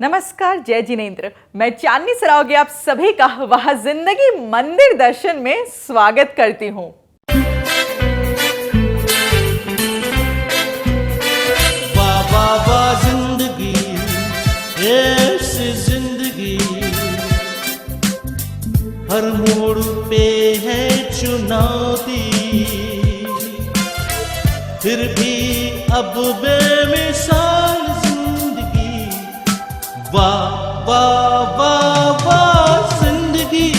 नमस्कार, जय जिनेंद्र। मैं चांदनी सरावगी आप सभी का वह जिंदगी मंदिर दर्शन में स्वागत करती हूँ। वाह वाह वाह जिंदगी, ऐसी जिंदगी, हर मोड़ पे है चुनौती, फिर भी अब बेमिसाल जिंदगी। वाह वाह वाह वाह जिंदगी।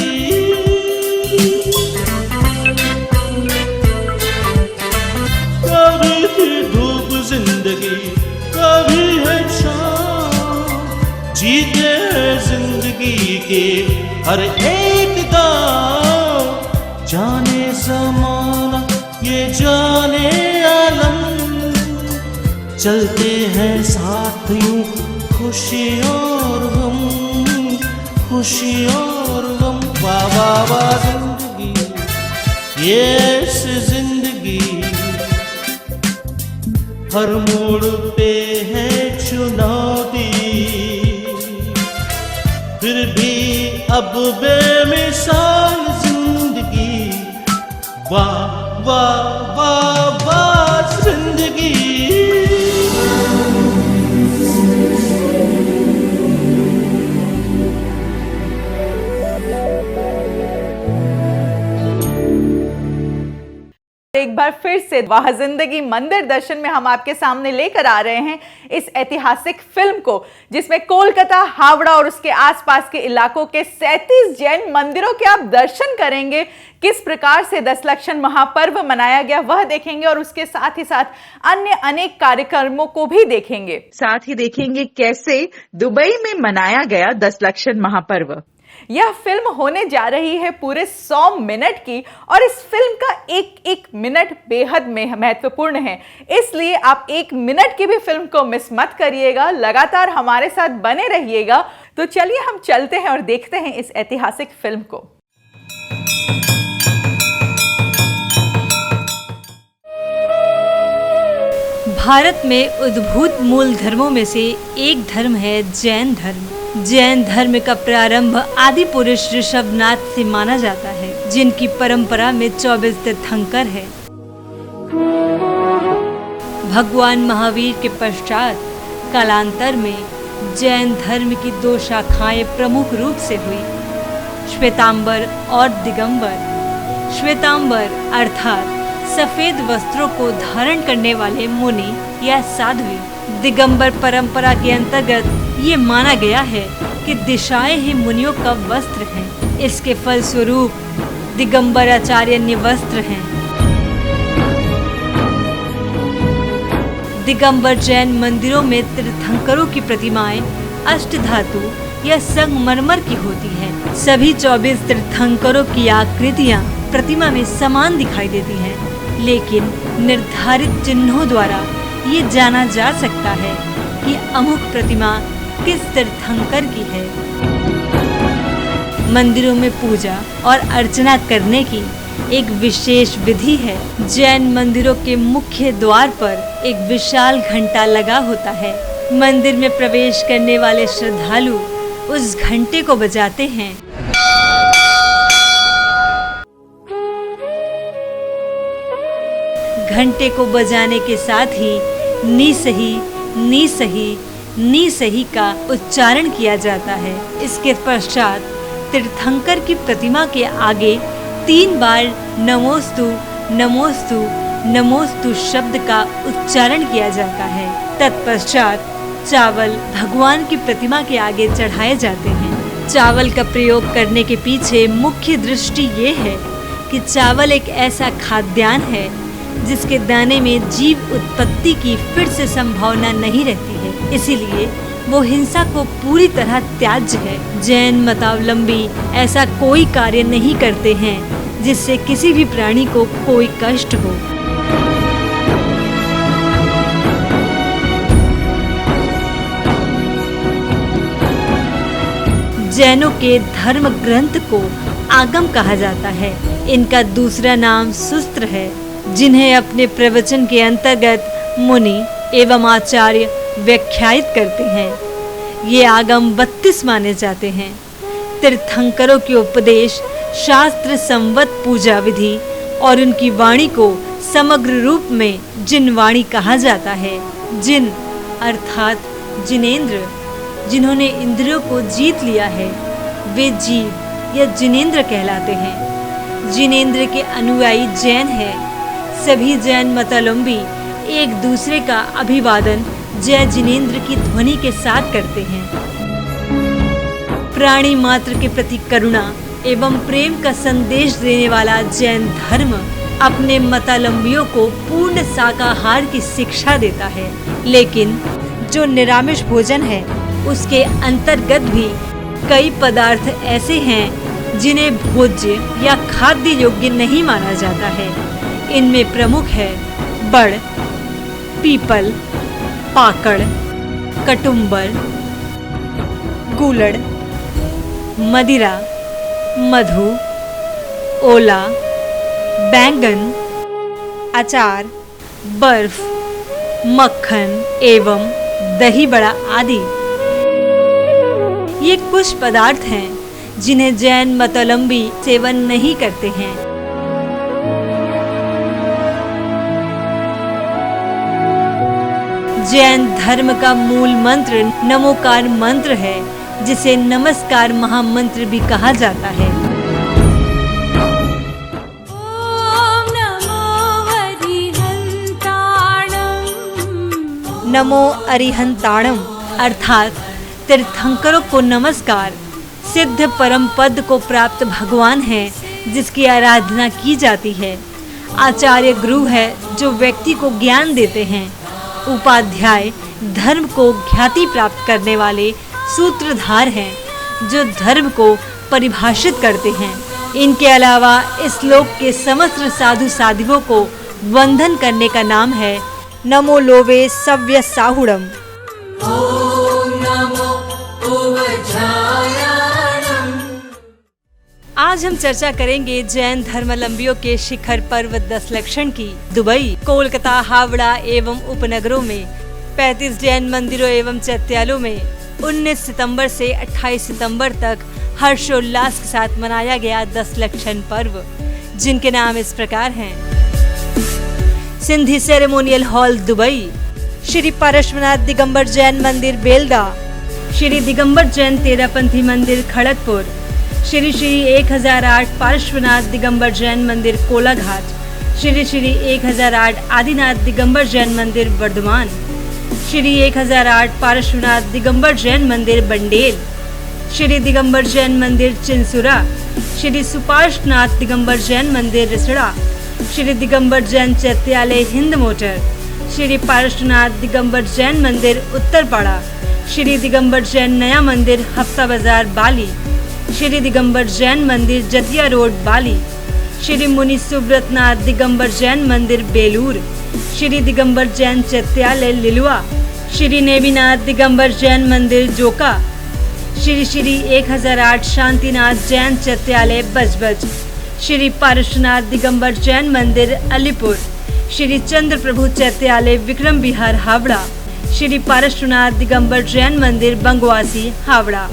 कभी थी धूप जिंदगी, कभी है शाम, जीते हैं जिंदगी के हर एक गाँव। जाने ज़माना ये जाने आलम, चलते हैं साथ यूं खुशी और गम, खुशी और गम। वाह वाह वाह जिंदगी, ये ऐसी जिंदगी, हर मोड़ पे है चुनौती, फिर भी अब बेमिसाल जिंदगी। वाह वाह वाह वाह जिंदगी। एक बार फिर से वह जिंदगी मंदिर दर्शन में हम आपके सामने लेकर आ रहे हैं इस ऐतिहासिक फिल्म को, जिसमें कोलकाता, हावड़ा और उसके आसपास के इलाकों के 37 जैन मंदिरों के आप दर्शन करेंगे। किस प्रकार से दशलक्षण महापर्व मनाया गया वह देखेंगे और उसके साथ ही साथ अन्य अनेक कार्यक्रमों को भी देखेंगे। साथ ही देखेंगे कैसे दुबई में मनाया गया दशलक्षण महापर्व। यह फिल्म होने जा रही है पूरे 100 मिनट की और इस फिल्म का एक एक मिनट बेहद महत्वपूर्ण है, इसलिए आप एक मिनट की भी फिल्म को मिस मत करिएगा। लगातार हमारे साथ बने रहिएगा। तो चलिए हम चलते हैं और देखते हैं इस ऐतिहासिक फिल्म को। भारत में उद्भूत मूल धर्मों में से एक धर्म है जैन धर्म। जैन धर्म का प्रारंभ आदि पुरुष ऋषभनाथ से माना जाता है, जिनकी परंपरा में 24 तीर्थंकर है। भगवान महावीर के पश्चात कालांतर में जैन धर्म की 2 शाखाएं प्रमुख रूप से हुई, श्वेतांबर और दिगंबर। श्वेतांबर अर्थात सफेद वस्त्रों को धारण करने वाले मुनि या साध्वी। दिगंबर परंपरा के अंतर्गत ये माना गया है कि दिशाएं ही मुनियों का वस्त्र हैं। इसके फलस्वरूप दिगंबर आचार्य निवस्त्र हैं। दिगंबर जैन मंदिरों में तीर्थंकरों की प्रतिमाएं अष्टधातु या संगमरमर की होती हैं। सभी 24 तीर्थंकरों की आकृतियां प्रतिमा में समान दिखाई देती हैं, लेकिन निर्धारित चिन्हों द्वारा ये जाना जा सकता है कि अमुक प्रतिमा किस तीर्थंकर की है। मंदिरों में पूजा और अर्चना करने की एक विशेष विधि है। जैन मंदिरों के मुख्य द्वार पर एक विशाल घंटा लगा होता है। मंदिर में प्रवेश करने वाले श्रद्धालु उस घंटे को बजाते हैं। घंटे को बजाने के साथ ही नी सही नी सही नी सही का उच्चारण किया जाता है। इसके पश्चात तीर्थंकर की प्रतिमा के आगे 3 बार नमोस्तु नमोस्तु नमोस्तु शब्द का उच्चारण किया जाता है। तत्पश्चात चावल भगवान की प्रतिमा के आगे चढ़ाए जाते हैं। चावल का प्रयोग करने के पीछे मुख्य दृष्टि ये है कि चावल एक ऐसा खाद्यान्न है जिसके दाने में जीव उत्पत्ति की फिर से संभावना नहीं रहती है, इसीलिए वो हिंसा को पूरी तरह त्याज्य है। जैन मतावलंबी ऐसा कोई कार्य नहीं करते हैं जिससे किसी भी प्राणी को कोई कष्ट हो। जैनों के धर्म ग्रंथ को आगम कहा जाता है। इनका दूसरा नाम सूत्र है, जिन्हें अपने प्रवचन के अंतर्गत मुनि एवं आचार्य व्याख्यायित करते हैं। ये आगम 32 माने जाते हैं। तीर्थंकरों के उपदेश, शास्त्र संवत पूजा विधि और उनकी वाणी को समग्र रूप में जिनवाणी कहा जाता है। जिन अर्थात जिनेंद्र, जिन्होंने इंद्रियों को जीत लिया है, वे जीव या जिनेंद्र कहलाते हैं। जिनेंद्र के अनुयायी जैन है। सभी जैन मतावलंबी एक दूसरे का अभिवादन जय जिनेंद्र की ध्वनि के साथ करते हैं। प्राणी मात्र के प्रति करुणा एवं प्रेम का संदेश देने वाला जैन धर्म अपने मतावलंबियों को पूर्ण शाकाहार की शिक्षा देता है, लेकिन जो निरामिष भोजन है उसके अंतर्गत भी कई पदार्थ ऐसे हैं जिन्हें भोज्य या खाद्य योग्य नहीं माना जाता है। इनमें प्रमुख है बड़, पीपल, पाकड़, कटुम्बर, गूलड़, मदिरा, मधु, ओला, बैंगन, अचार, बर्फ, मक्खन एवं दही बड़ा आदि। ये कुछ पदार्थ हैं जिन्हें जैन मतावलंबी सेवन नहीं करते हैं। जैन धर्म का मूल मंत्र नमोकार मंत्र है, जिसे नमस्कार महामंत्र भी कहा जाता है। नमो अरिहंताणम अर्थात तीर्थंकरों को नमस्कार। सिद्ध परम पद को प्राप्त भगवान है जिसकी आराधना की जाती है। आचार्य गुरु है जो व्यक्ति को ज्ञान देते हैं। उपाध्याय धर्म को ख्याति प्राप्त करने वाले सूत्रधार हैं जो धर्म को परिभाषित करते हैं। इनके अलावा इस लोक के समस्त साधु साध्वियों को वंदन करने का नाम है नमो लोवे सव्य साहुड़म। आज हम चर्चा करेंगे जैन धर्मावलंबियों के शिखर पर्व 10 लक्षण की। दुबई, कोलकाता, हावड़ा एवं उपनगरों में 35 जैन मंदिरों एवं चैत्यालयों में 19 सितंबर से 28 सितंबर तक हर्षोल्लास के साथ मनाया गया 10 लक्षण पर्व, जिनके नाम इस प्रकार हैं। Sindhi ceremonial hall Dubai, Shri Parshwanath Digambar Jain मंदिर बेलदा, श्री दिगंबर जैन तेरापंथी मंदिर खड़गपुर, श्री 1008 पार्श्वनाथ दिगंबर जैन मंदिर कोलाघाट, श्री 1008 आदिनाथ दिगंबर जैन मंदिर वर्धमान, श्री 1008 पार्श्वनाथ दिगंबर जैन मंदिर बंडेल, श्री दिगंबर जैन मंदिर चिंसुरा, श्री सुपार्श्वनाथ दिगंबर जैन मंदिर रिसड़ा, श्री दिगंबर जैन चैत्यालय हिंद मोटर, श्री पार्श्वनाथ दिगंबर जैन मंदिर उत्तरपाड़ा, श्री दिगंबर जैन नया मंदिर हफ्ता बाजार बाली, श्री दिगंबर जैन मंदिर जतिया रोड बाली, श्री मुनि सुब्रतनाथ दिगंबर जैन मंदिर बेलूर, श्री दिगंबर जैन चैत्यालय लिलुआ, श्री नेमिनाथ दिगंबर जैन मंदिर जोका, श्री 1008 शांतिनाथ जैन चैत्यालय बजबज, श्री पारश्वनाथ दिगंबर जैन मंदिर अलीपुर, श्री चंद्र प्रभु चैत्यालय विक्रम विहार हावड़ा, श्री पारश्वनाथ दिगंबर जैन मंदिर बंगवासी हावड़ा,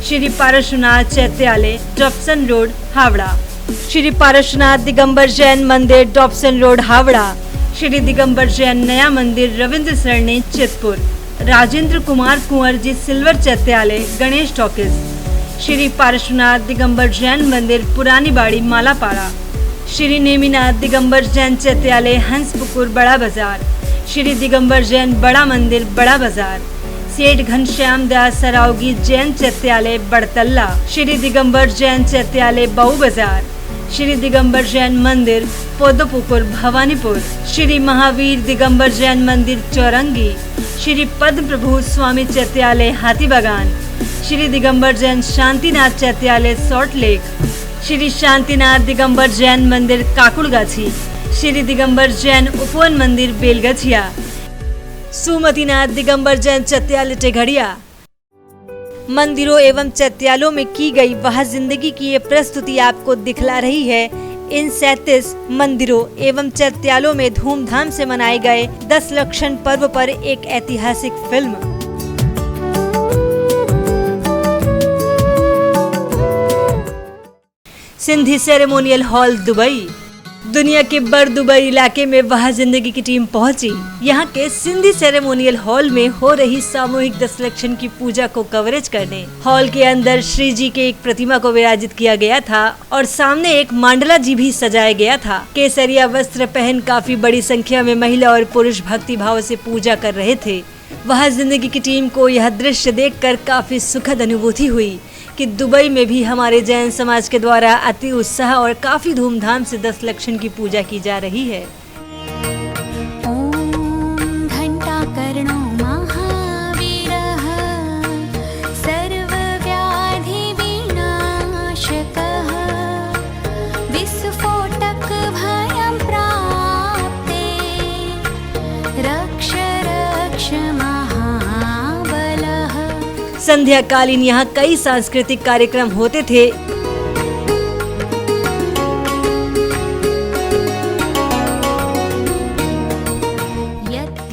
श्री पारश्वनाथ चैत्यालय डॉप्सन रोड हावड़ा, श्री पारश्वनाथ दिगंबर जैन मंदिर डॉप्सन रोड हावड़ा, श्री दिगंबर जैन नया मंदिर रविंद्र सरणी चितपुर, राजेंद्र कुमार कुंवर जी सिल्वर चैत्यालय गणेश टॉकीज, श्री पारश्वनाथ दिगंबर जैन मंदिर पुरानी बाड़ी मालापाड़ा, श्री नेमिनाथ दिगंबर जैन चैत्यालय हंसपुकुर बड़ा बाजार, श्री दिगंबर जैन बड़ा मंदिर बड़ा बाजार, सेठ घनश्याम दास सरावगी जैन चैत्यालय बड़तल्ला, श्री दिगंबर जैन चैत्यालय बाऊ बाजार, श्री दिगंबर जैन मंदिर पोदोपुकुर भवानीपुर, श्री महावीर दिगंबर जैन मंदिर चौरंगी, श्री पद्म प्रभु स्वामी चैत्यालय हाथीबागान, श्री दिगंबर जैन शांतिनाथ चैत्यालय सॉल्ट लेक, श्री शांतिनाथ दिगंबर जैन मंदिर काकुड़गाछी, श्री दिगंबर जैन उपवन मंदिर बेलगछिया, सुमतिनाथ दिगंबर जैन चैत्यालय टेघड़िया। मंदिरों एवं चैत्यालयों में की गई वह जिंदगी की ये प्रस्तुति आपको दिखला रही है इन 37 मंदिरों एवं चैत्यालयों में धूमधाम से मनाए गए 10 लक्षण पर्व पर एक ऐतिहासिक film. Sindhi ceremonial hall Dubai. दुनिया के बर दुबई इलाके में वह जिंदगी की टीम पहुंची। यहाँ के सिंधी सेरेमोनियल हॉल में हो रही सामूहिक दशलक्षण की पूजा को कवरेज करने। हॉल के अंदर श्री जी के एक प्रतिमा को विराजित किया गया था और सामने एक मांडला जी भी सजाया गया था। केसरिया वस्त्र पहन काफी बड़ी संख्या में महिला और पुरुष भक्ति भाव से पूजा कर रहे थे। वह जिंदगी की टीम को यह दृश्य देखकर काफी सुखद अनुभूति हुई कि दुबई में भी हमारे जैन समाज के द्वारा अति उत्साह और काफी धूमधाम से दशलक्षण की पूजा की जा रही है। ओम घंटाकर्णो महावीरः सर्वव्याधि विनाशकः विस्फोटक भयं प्राप्ते रक्ष रक्ष महाबलः। संध्या कालीन यहाँ कई सांस्कृतिक कार्यक्रम होते थे।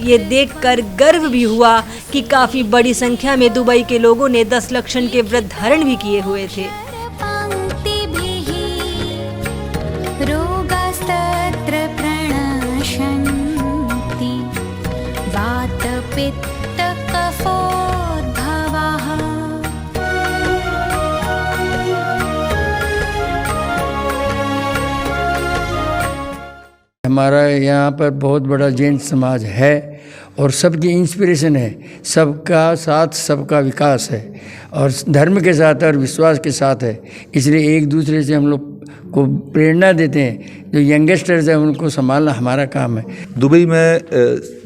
ये देखकर गर्व भी हुआ कि काफी बड़ी संख्या में दुबई के लोगों ने दशलक्षण के व्रत धारण भी किए हुए थे। रोगास्तत्र प्रणश्यन्ति वात पित्त कफोद्भवः। हमारा यहाँ पर बहुत बड़ा जैन समाज है और सबकी इंस्पिरेशन है। सबका साथ सबका विकास है और धर्म के साथ और विश्वास के साथ है। इसलिए एक दूसरे से हम लोग को प्रेरणा देते हैं। जो यंगस्टर्स हैं उनको संभालना हमारा काम है। दुबई में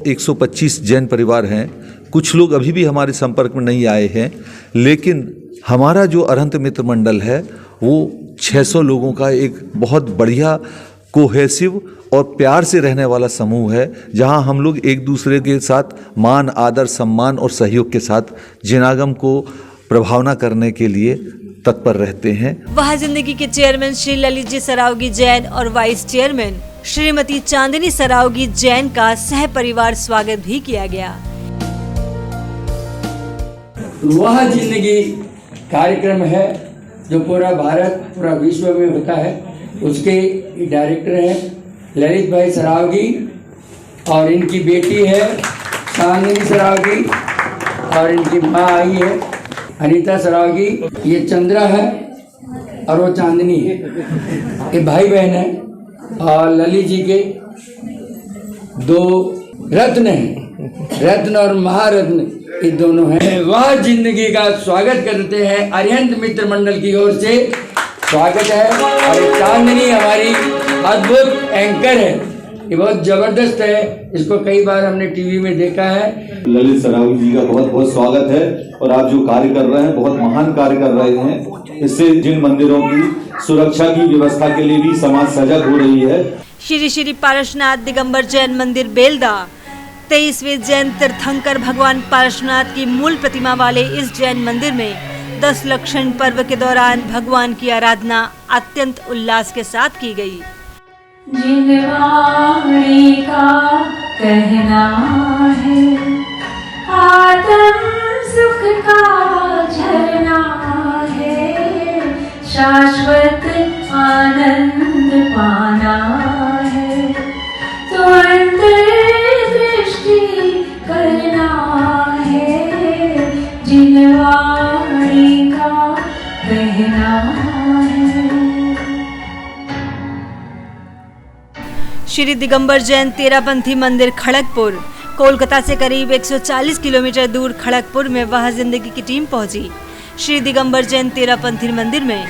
125 जैन परिवार हैं। कुछ लोग अभी भी हमारे संपर्क में नहीं आए हैं, लेकिन हमारा जो अरहंत मित्र मंडल है वो 600 लोगों का एक बहुत बढ़िया कोहेसिव और प्यार से रहने वाला समूह है, जहां हम लोग एक दूसरे के साथ मान, आदर, सम्मान और सहयोग के साथ जिनागम को प्रभावना करने के लिए तत्पर रहते हैं। वह जिंदगी के चेयरमैन श्री ललित जी सरावगी जैन और वाइस चेयरमैन श्रीमती चांदनी सरावगी जैन का सह परिवार स्वागत भी किया गया। वह जिंदगी कार्यक्रम है जो पूरा भारत, पूरा विश्व में होता है। उसके डायरेक्टर हैं ललित भाई सरावगी और इनकी बेटी है चांदनी सरावगी और इनकी माँ आई है अनीता सरावगी। ये चंद्रा है और वो चांदनी है। ये भाई बहन है और ललित जी के 2 रत्न हैं, रत्न और महारत्न, ये दोनों हैं। वह जिंदगी का स्वागत करते हैं अरिहंत मित्र मंडल की ओर से। स्वागत है। और चांदनी हमारी अद्भुत एंकर है, ये बहुत जबरदस्त है। इसको कई बार हमने टीवी में देखा है। ललित सरावगी जी का बहुत बहुत स्वागत है और आप जो कार्य कर रहे हैं बहुत महान कार्य कर रहे हैं। इससे जिन मंदिरों की सुरक्षा की व्यवस्था के लिए भी समाज सजग हो रही है। श्री श्री पारसनाथ दिगंबर जैन मंदिर बेलदा 23वें जैन तीर्थंकर भगवान पारसनाथ की मूल प्रतिमा वाले इस जैन मंदिर में दशलक्षण पर्व के दौरान भगवान की आराधना अत्यंत उल्लास के साथ की गई। जिनवाणी का कहना है आत्म सुख का झरना है, शाश्वत आनंद पाना है तो अंतर्दृष्टि करना है। जिनवाणी का कहना है। श्री दिगंबर जैन तेरापंथी मंदिर खड़गपुर कोलकाता से करीब 140 किलोमीटर दूर खड़गपुर में वह जिंदगी की टीम पहुंची श्री दिगंबर जैन तेरापंथी मंदिर में,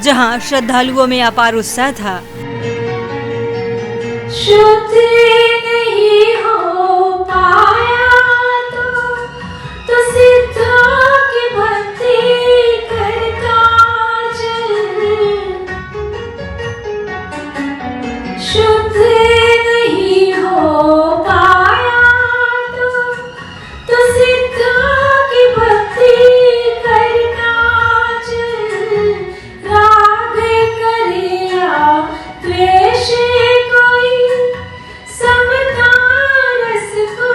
जहां श्रद्धालुओं में अपार उत्साह था। शुद्ध नहीं हो पाया तो सिद्धों की भक्ति करता चल। शुद्ध नहीं हो पाया तो सिद्धों की भक्ति करता चल। राग करे या द्वेष कोई समता रस को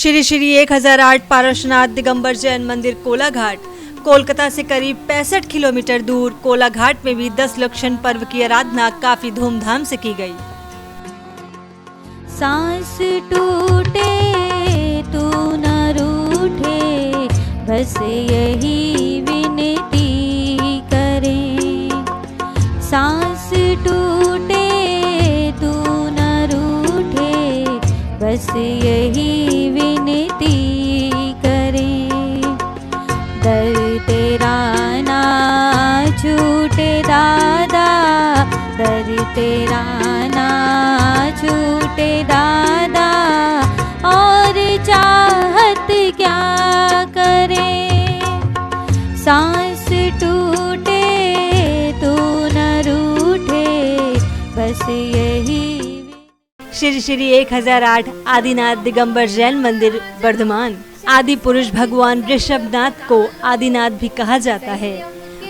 श्री श्री 1008 पारसनाथ दिगंबर जैन मंदिर कोलाघाट, कोलकाता से करीब 65 किलोमीटर दूर कोलाघाट में भी 10 लक्षण पर्व की आराधना काफी धूमधाम से की गई। सांस टूटे तू न रूठे, बस यही विनती करें। सांस टूटे तू न रूठे, बस यही विनती करें। दर तेरा ना छूटे दादा, दर तेरा ना छूटे दादा, और चाहत क्या करें। सांस टूटे तू न रूठे, बस यही। श्री श्री 1008 आदिनाथ दिगंबर जैन मंदिर वर्धमान। आदि पुरुष भगवान ऋषभनाथ को आदिनाथ भी कहा जाता है।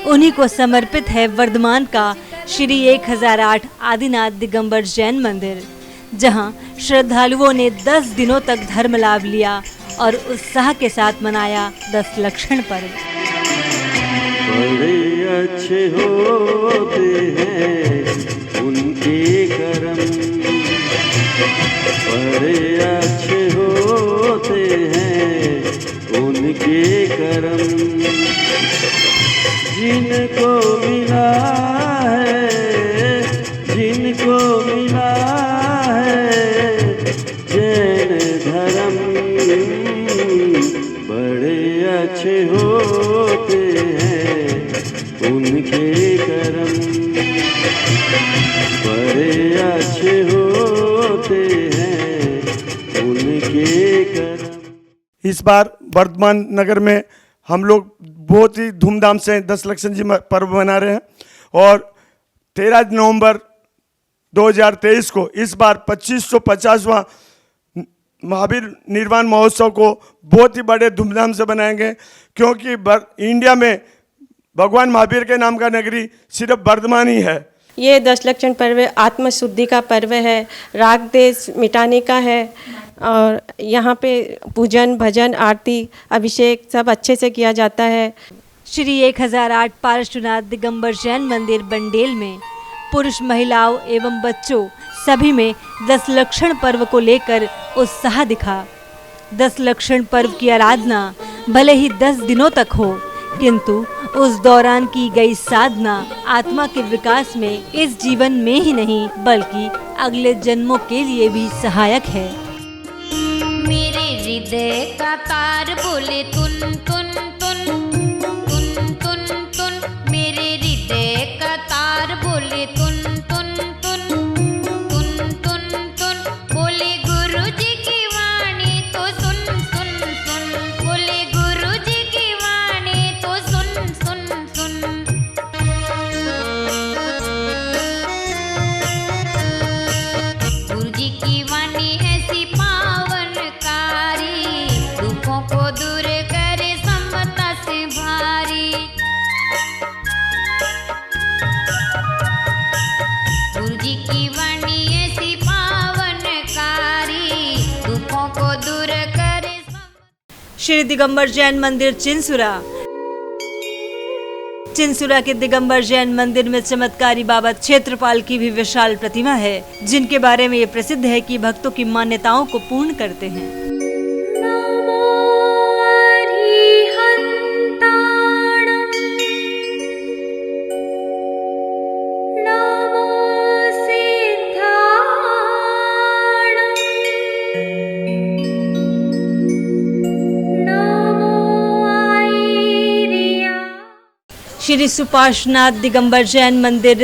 उन्हीं को समर्पित है वर्धमान का श्री 1008 आदिनाथ दिगंबर जैन मंदिर, जहां श्रद्धालुओं ने 10 दिनों तक धर्म लाभ लिया और उत्साह के साथ मनाया 10 लक्षण पर्व। बड़े अच्छे होते हैं उनके कर्म, बड़े अच्छे होते हैं उनके कर्म। जिनको मिला है, जिनको मिला है जैन धर्म, बड़े अच्छे होते हैं उनके कर्म, बड़े अच्छे होते हैं उनके कर्म। इस बार वर्धमान नगर में हम लोग बहुत ही धूमधाम से 10 लक्षण जी पर्व मना रहे हैं और 13 नवंबर 2023 को इस बार 2550वां महावीर निर्वाण महोत्सव को बहुत ही बड़े धूमधाम से बनाएंगे, क्योंकि इंडिया में भगवान महावीर के नाम का नगरी सिर्फ वर्धमान ही है। ये 10 लक्षण पर्व आत्म शुद्धि का पर्व है, राग देश मिटाने का है और यहाँ पे पूजन भजन आरती अभिषेक सब अच्छे से किया जाता है। श्री 1008 पारसनाथ दिगंबर जैन मंदिर बंडेल में पुरुष महिलाओं एवं बच्चों सभी में 10 लक्षण पर्व को लेकर उत्साह दिखा। 10 लक्षण पर्व की आराधना भले ही 10 दिनों तक हो, किंतु उस दौरान की गई साधना आत्मा के विकास में इस जीवन में ही नहीं बल्कि अगले जन्मों के लिए भी सहायक है। मेरे हृदय का तार बोले तुन तुन तुन तुन तुन तुन, मेरे हृदय का तार बोले तुन तुन तुन तुन तुन तुन, बोले गुरु जी की वाणी तो सुन सुन सुन, बोले गुरु जी की वाणी तो सुन सुन सुन। गुरु जी की वाणी ऐसी पावनकारी, दुखों को दूर करे समता से भारी। गुरु जी की वाणी ऐसी पावनकारी, दुखों को दूर करे। श्री दिगंबर जैन मंदिर चिंसुरा के दिगंबर जैन मंदिर में चमत्कारी बाबा क्षेत्रपाल की भी विशाल प्रतिमा है, जिनके बारे में ये प्रसिद्ध है कि भक्तों की मान्यताओं को पूर्ण करते हैं। श्री सुपार्श्वनाथ दिगंबर जैन मंदिर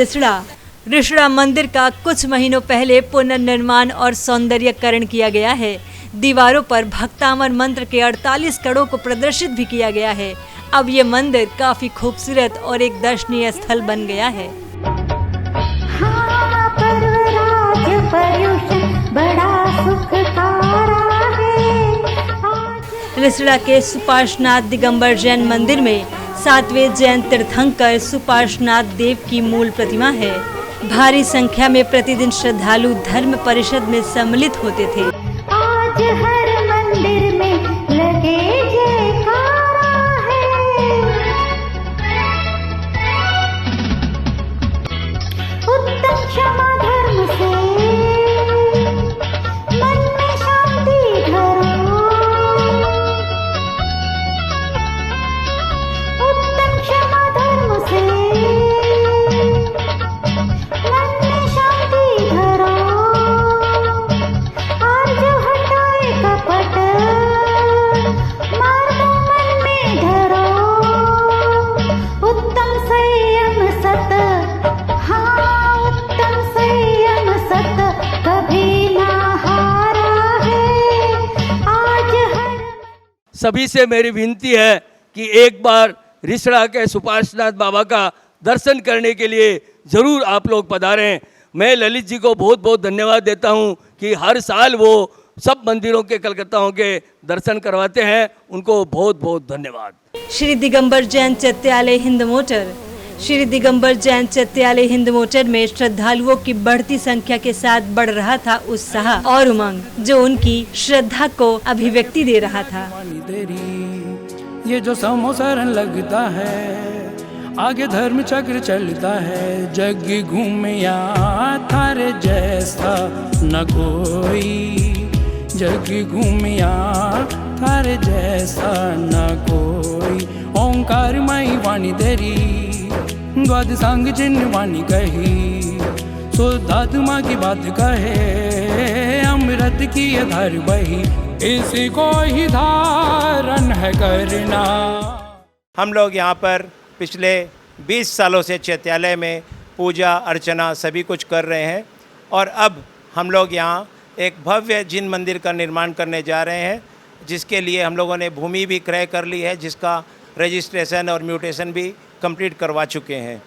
रिसड़ा मंदिर का कुछ महीनों पहले पुनर्निर्माण और सौंदर्यकरण किया गया है। दीवारों पर भक्तामर मंत्र के 48 कड़ों को प्रदर्शित भी किया गया है। अब ये मंदिर काफी खूबसूरत और एक दर्शनीय स्थल बन गया है। रिसड़ा के सुपार्श्वनाथ दिगंबर जैन मंदिर में 7वें जैन तीर्थंकर सुपार्श्वनाथ देव की मूल प्रतिमा है। भारी संख्या में प्रतिदिन श्रद्धालु धर्म परिषद में सम्मिलित होते थे। आज हर मंदिर में क्षमा धर्म से मन में शांति धरो। उत्तम क्षमा धर्म से मन में शांति धरो। और जो हटाए कपट मार्ग मन में धरो। उत्तम संयम सत, हाँ उत्तम संयम सत कभी ना हारा है आज हर। सभी से मेरी विनती है कि एक बार रिसड़ा के सुपार्शनाथ बाबा का दर्शन करने के लिए ज़रूर आप लोग पधारें। मैं ललित जी को बहुत बहुत धन्यवाद देता हूं कि हर साल वो सब मंदिरों के कलकत्ताओं के दर्शन करवाते हैं। उनको बहुत बहुत धन्यवाद। श्री दिगंबर जैन चैत्यालय हिंद मोटर। श्री दिगंबर जैन चैत्यालय हिंद मोटर में श्रद्धालुओं की बढ़ती संख्या के साथ बढ़ रहा था उत्साह और उमंग, जो उनकी श्रद्धा को अभिव्यक्ति दे रहा था। ये जो समोसरन लगता है, आगे धर्म चक्र चलता है। जग घूमया थारे जैसा न कोई, जग घूमया थारे जैसा न कोई। ओंकार मई वाणी तेरी, द्वाद सांग चिन्ह वाणी कही। शुद्धात्मा की बात कहे, अमृत की ये धार बही। इसी को ही धारण है करना। हम लोग यहाँ पर पिछले 20 सालों से चैत्यालय में पूजा अर्चना सभी कुछ कर रहे हैं और अब हम लोग यहाँ एक भव्य जिन मंदिर का निर्माण करने जा रहे हैं, जिसके लिए हम लोगों ने भूमि भी क्रय कर ली है, जिसका रजिस्ट्रेशन और म्यूटेशन भी कंप्लीट करवा चुके हैं।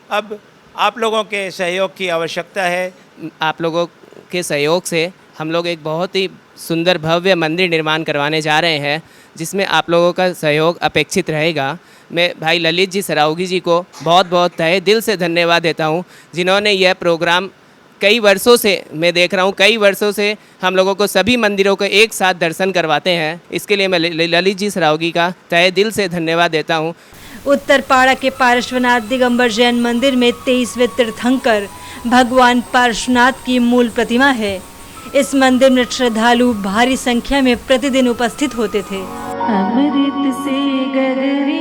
अब आप लोगों के सहयोग की आवश्यकता है। आप लोगों के सहयोग से हम लोग एक बहुत ही सुंदर भव्य मंदिर निर्माण करवाने जा रहे हैं, जिसमें आप लोगों का सहयोग अपेक्षित रहेगा। मैं भाई ललित जी सरावगी जी को बहुत बहुत तहे दिल से धन्यवाद देता हूं, जिन्होंने यह प्रोग्राम कई वर्षों से, मैं देख रहा हूं कई वर्षों से हम लोगों को सभी मंदिरों को एक साथ दर्शन करवाते हैं। इसके लिए मैं ललित जी सरावगी का तहे दिल से धन्यवाद देता हूं। उत्तरपाड़ा के पार्श्वनाथ दिगंबर जैन मंदिर में 23वें तीर्थंकर भगवान पार्श्वनाथ की मूल प्रतिमा है। इस मंदिर में श्रद्धालु भारी संख्या में प्रतिदिन उपस्थित होते थे। अमृत से गगरी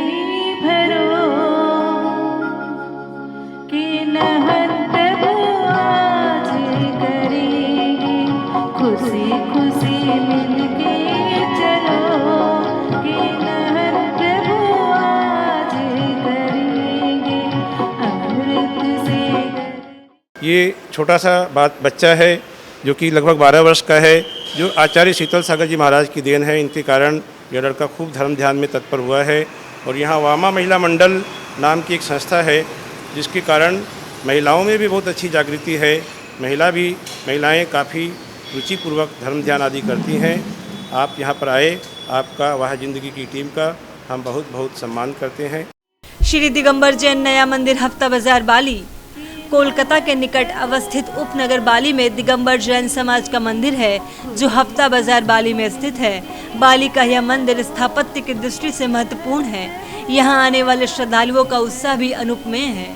भरो कि नहन प्रभु आज करेंगे। खुशी खुशी मिलके चलो कि नहन प्रभु आज करेंगे। अमृत से। ये छोटा सा बच्चा है जो कि लगभग 12 वर्ष का है, जो आचार्य शीतल सागर जी महाराज की देन है। इनके कारण यह लड़का खूब धर्म ध्यान में तत्पर हुआ है। और यहाँ वामा महिला मंडल नाम की एक संस्था है, जिसके कारण महिलाओं में भी बहुत अच्छी जागृति है। महिलाएं काफ़ी रुचिपूर्वक धर्म ध्यान आदि करती हैं। आप यहाँ पर आए, आपका वाह जिंदगी की टीम का हम बहुत बहुत सम्मान करते हैं। श्री दिगंबर जैन नया मंदिर हफ्ता बाजार बाली। कोलकाता के निकट अवस्थित उपनगर बाली में दिगंबर जैन समाज का मंदिर है, जो हफ्ता बाजार बाली में स्थित है। बाली का यह मंदिर स्थापत्य की दृष्टि से महत्वपूर्ण है। यहाँ आने वाले श्रद्धालुओं का उत्साह भी अनुपमेय है।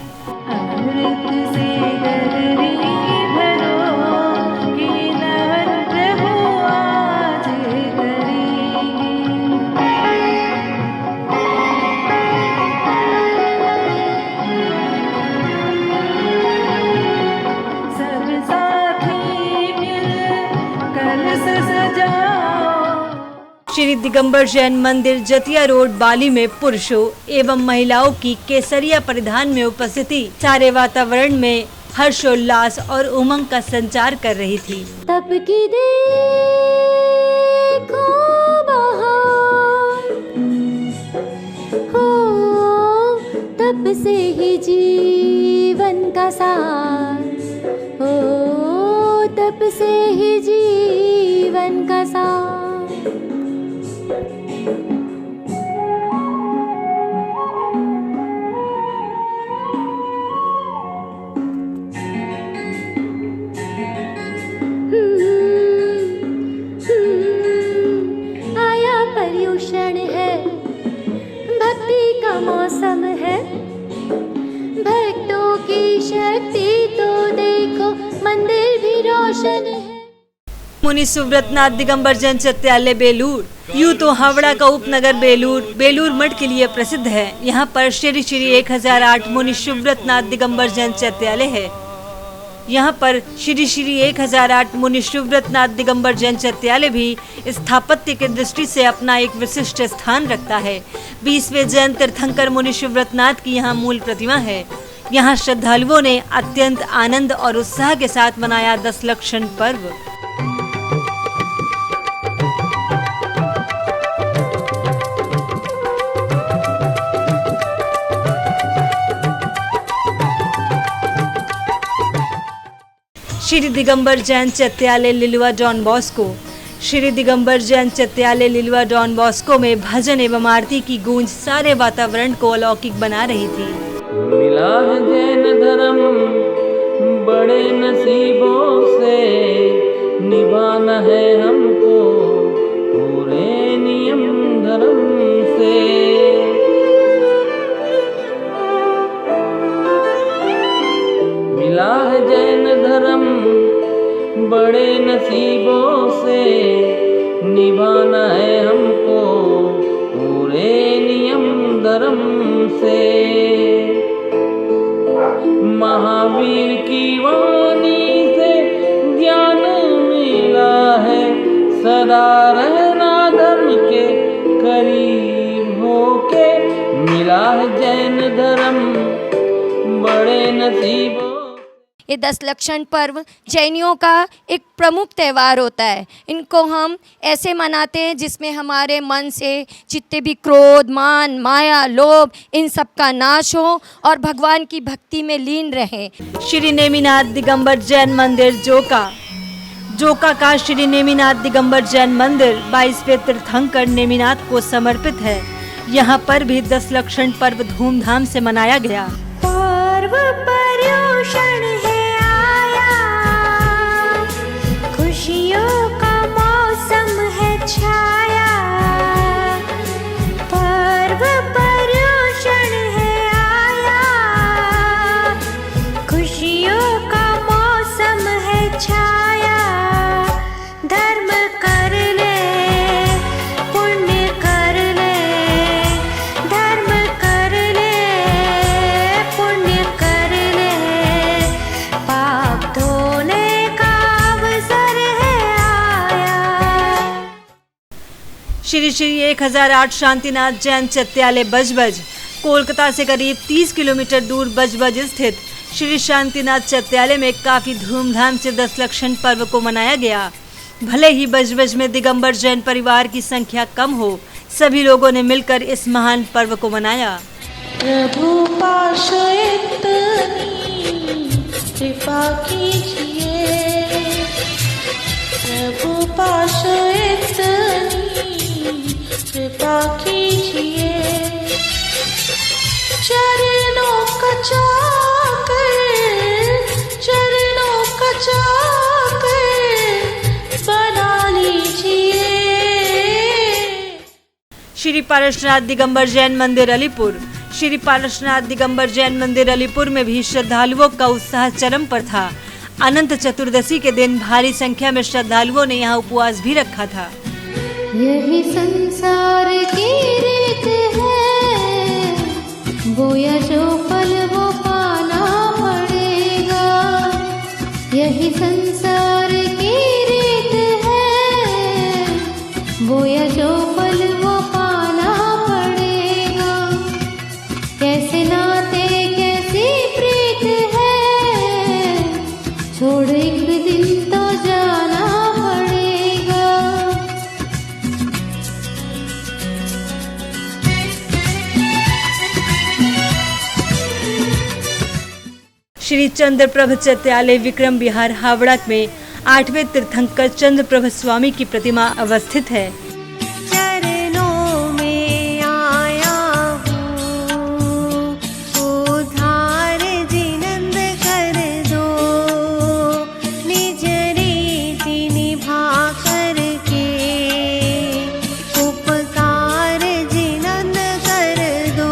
श्री दिगंबर जैन मंदिर जतिया रोड बाली में पुरुषों एवं महिलाओं की केसरिया परिधान में उपस्थिति सारे वातावरण में हर्षोल्लास और उमंग का संचार कर रही थी। तब की देखो बहार हो, तब से ही जीवन का सार हो, तब से ही जीवन का सार। आया पर्युषण है, भक्ति का मौसम है, भक्तों की शक्ति तो दे मुनि सुव्रतनाथ दिगंबर जैन चैत्यालय बेलूर। यूँ तो हावड़ा का उपनगर बेलूर मठ के लिए प्रसिद्ध है। यहाँ पर श्री श्री 1008 मुनि सुव्रतनाथ दिगंबर जैन चैत्यालय है। यहाँ पर श्री श्री 1008 मुनि सुव्रतनाथ दिगंबर जैन चैत्यालय भी स्थापत्य की दृष्टि से अपना एक विशिष्ट स्थान रखता है। 20वें जैन तीर्थंकर मुनि सुव्रतनाथ की यहाँ मूल प्रतिमा है। यहाँ श्रद्धालुओं ने अत्यंत आनंद और उत्साह के साथ मनाया 10 लक्षण पर्व। श्री दिगंबर जैन चैत्यालय लिलुआ डॉन बॉस्को। श्री दिगंबर जैन चैत्यालय लिलुआ डॉन बॉस्को में भजन एवं आरती की गूंज सारे वातावरण को अलौकिक बना रही थी। मिला है जैन धर्म बड़े नसीबों से, निभाना है हमको पूरे नियम धर्म से। मिला है जैन धर्म बड़े नसीबों से, निभाना है हमको पूरे नियम धर्म से। महावीर की वाणी से ज्ञान मिला है, सदा रहना धर्म के करीब होके। मिला है जैन धर्म बड़े नसीबों। ये 10 लक्षण पर्व जैनियों का एक प्रमुख त्यौहार होता है। इनको हम ऐसे मनाते हैं जिसमें हमारे मन से जितने भी क्रोध, मान, माया, लोभ, इन सब का नाश हो और भगवान की भक्ति में लीन रहें। श्री नेमिनाथ दिगंबर जैन मंदिर जोका का श्री नेमिनाथ दिगंबर जैन मंदिर 22वें तीर्थंकर नेमिनाथ को समर्पित है। यहाँ पर भी 10 लक्षण पर्व धूमधाम से मनाया गया। पर्व पर्युषण है आया, खुशियों का मौसम है छाया। पर्व पर्युषण है आया, खुशियों का मौसम है छाया। धर्म कर ले, पुण्य कर ले, धर्म कर ले, पुण्य कर ले, पाप धोने का अवसर है आया। श्री श्री 1008 शांतिनाथ जैन चैत्यालय बजबज। कोलकाता से करीब 30 किलोमीटर दूर बजबज स्थित श्री शांतिनाथ चैत्यालय में काफी धूमधाम से 10 लक्षण पर्व को मनाया गया। भले ही बजबज में दिगंबर जैन परिवार की संख्या कम हो, सभी लोगों ने मिलकर इस महान पर्व को मनाया। प्रभु पास इतनी कृपा कीजिए, प्रभु पास इतनी कृपा कीजिए। चरणों का चाकर, चरणों का चाकर बना लीजिए। श्री पारसनाथ दिगंबर जैन मंदिर अलीपुर। श्री पारसनाथ दिगंबर जैन मंदिर अलीपुर में भी श्रद्धालुओं का उत्साह चरम पर था। अनंत चतुर्दशी के दिन भारी संख्या में श्रद्धालुओं ने यहाँ उपवास भी रखा था। यही संसार की रीत है, बोया जो फल वो पाना पड़ेगा। यही संसार की रीत है, बोया जो फल वो पाना पड़ेगा। कैसे नाते कैसी प्रीत है, छोड़ एक दिन तो जाना पड़ेगा। श्री चंद्रप्रभ चैत्यालय विक्रम विहार हावड़ा में 8वें तीर्थंकर चंद्रप्रभ स्वामी की प्रतिमा अवस्थित है। चरणों में आया हूँ, उधार जिनंद कर दो। निज रीति निभा करके उपकार जिनंद कर दो।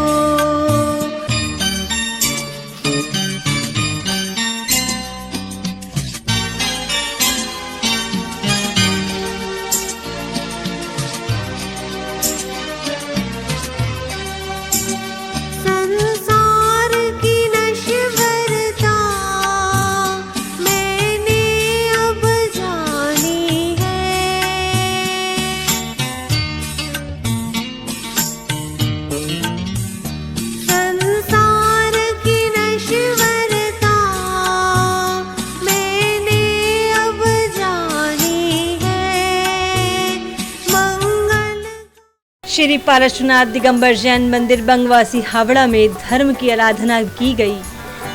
श्री पारशुनाथ दिगंबर जैन मंदिर बंगवासी हावड़ा में धर्म की आराधना की गई।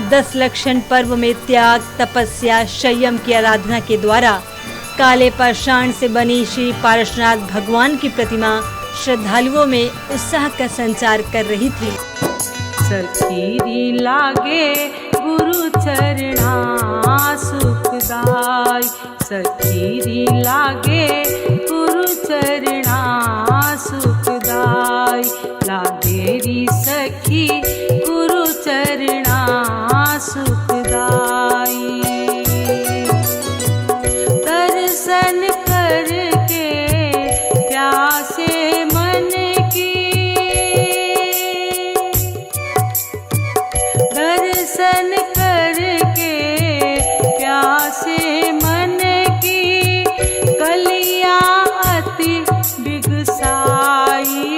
10 लक्षण पर्व में त्याग, तपस्या, संयम की आराधना के द्वारा काले पाषाण से बनी श्री पारशुनाथ भगवान की प्रतिमा श्रद्धालुओं में उत्साह का संचार कर रही थी। सखीरी लागे गुरु चरणा सुखदाय, सखीरी लागे गुरु चरणा सुखदाय, लागेरी सखी गुरु चरणा सुखदाई। दर्शन करके प्यासे मन की, दर्शन करके प्यासे मन की, कलिया अति बिगसाई।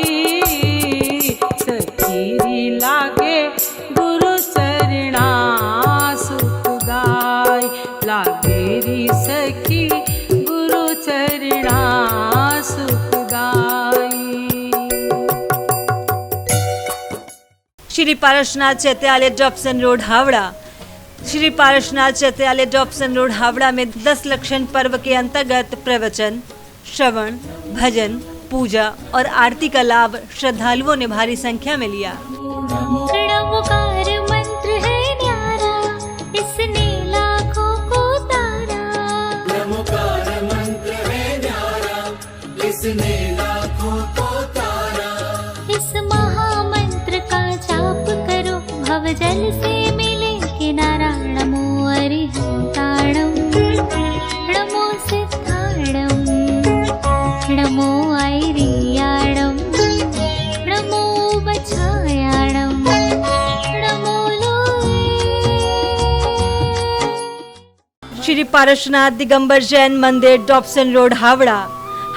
सखीरी लागे गुरु चरणा सुखदाय, लागेरी सखी गुरु चरणा सुखदाई। श्री पारशुनाथ चैत्यालय डॉप्सन रोड हावड़ा। श्री पारशुनाथ चैत्यालय डॉप्सन रोड हावड़ा में 10 लक्षण पर्व के अंतर्गत प्रवचन, श्रवण, भजन, पूजा और आरती का लाभ श्रद्धालुओं ने भारी संख्या में लिया। णवकार मंत्र है न्यारा, इसने लाखों को तारा। नमोकार मंत्र है न्यारा, इसने लाखों को तारा। इस महामंत्र का जाप करो, भवजल से मिले किनारा। नमो अरिहंताणं, नमो सिद्धाणं, नमो ऐरियाणं, नमो बछायाणं, नमो लोए। श्री पारशुनाथ दिगंबर जैन मंदिर डॉप्सन रोड हावड़ा।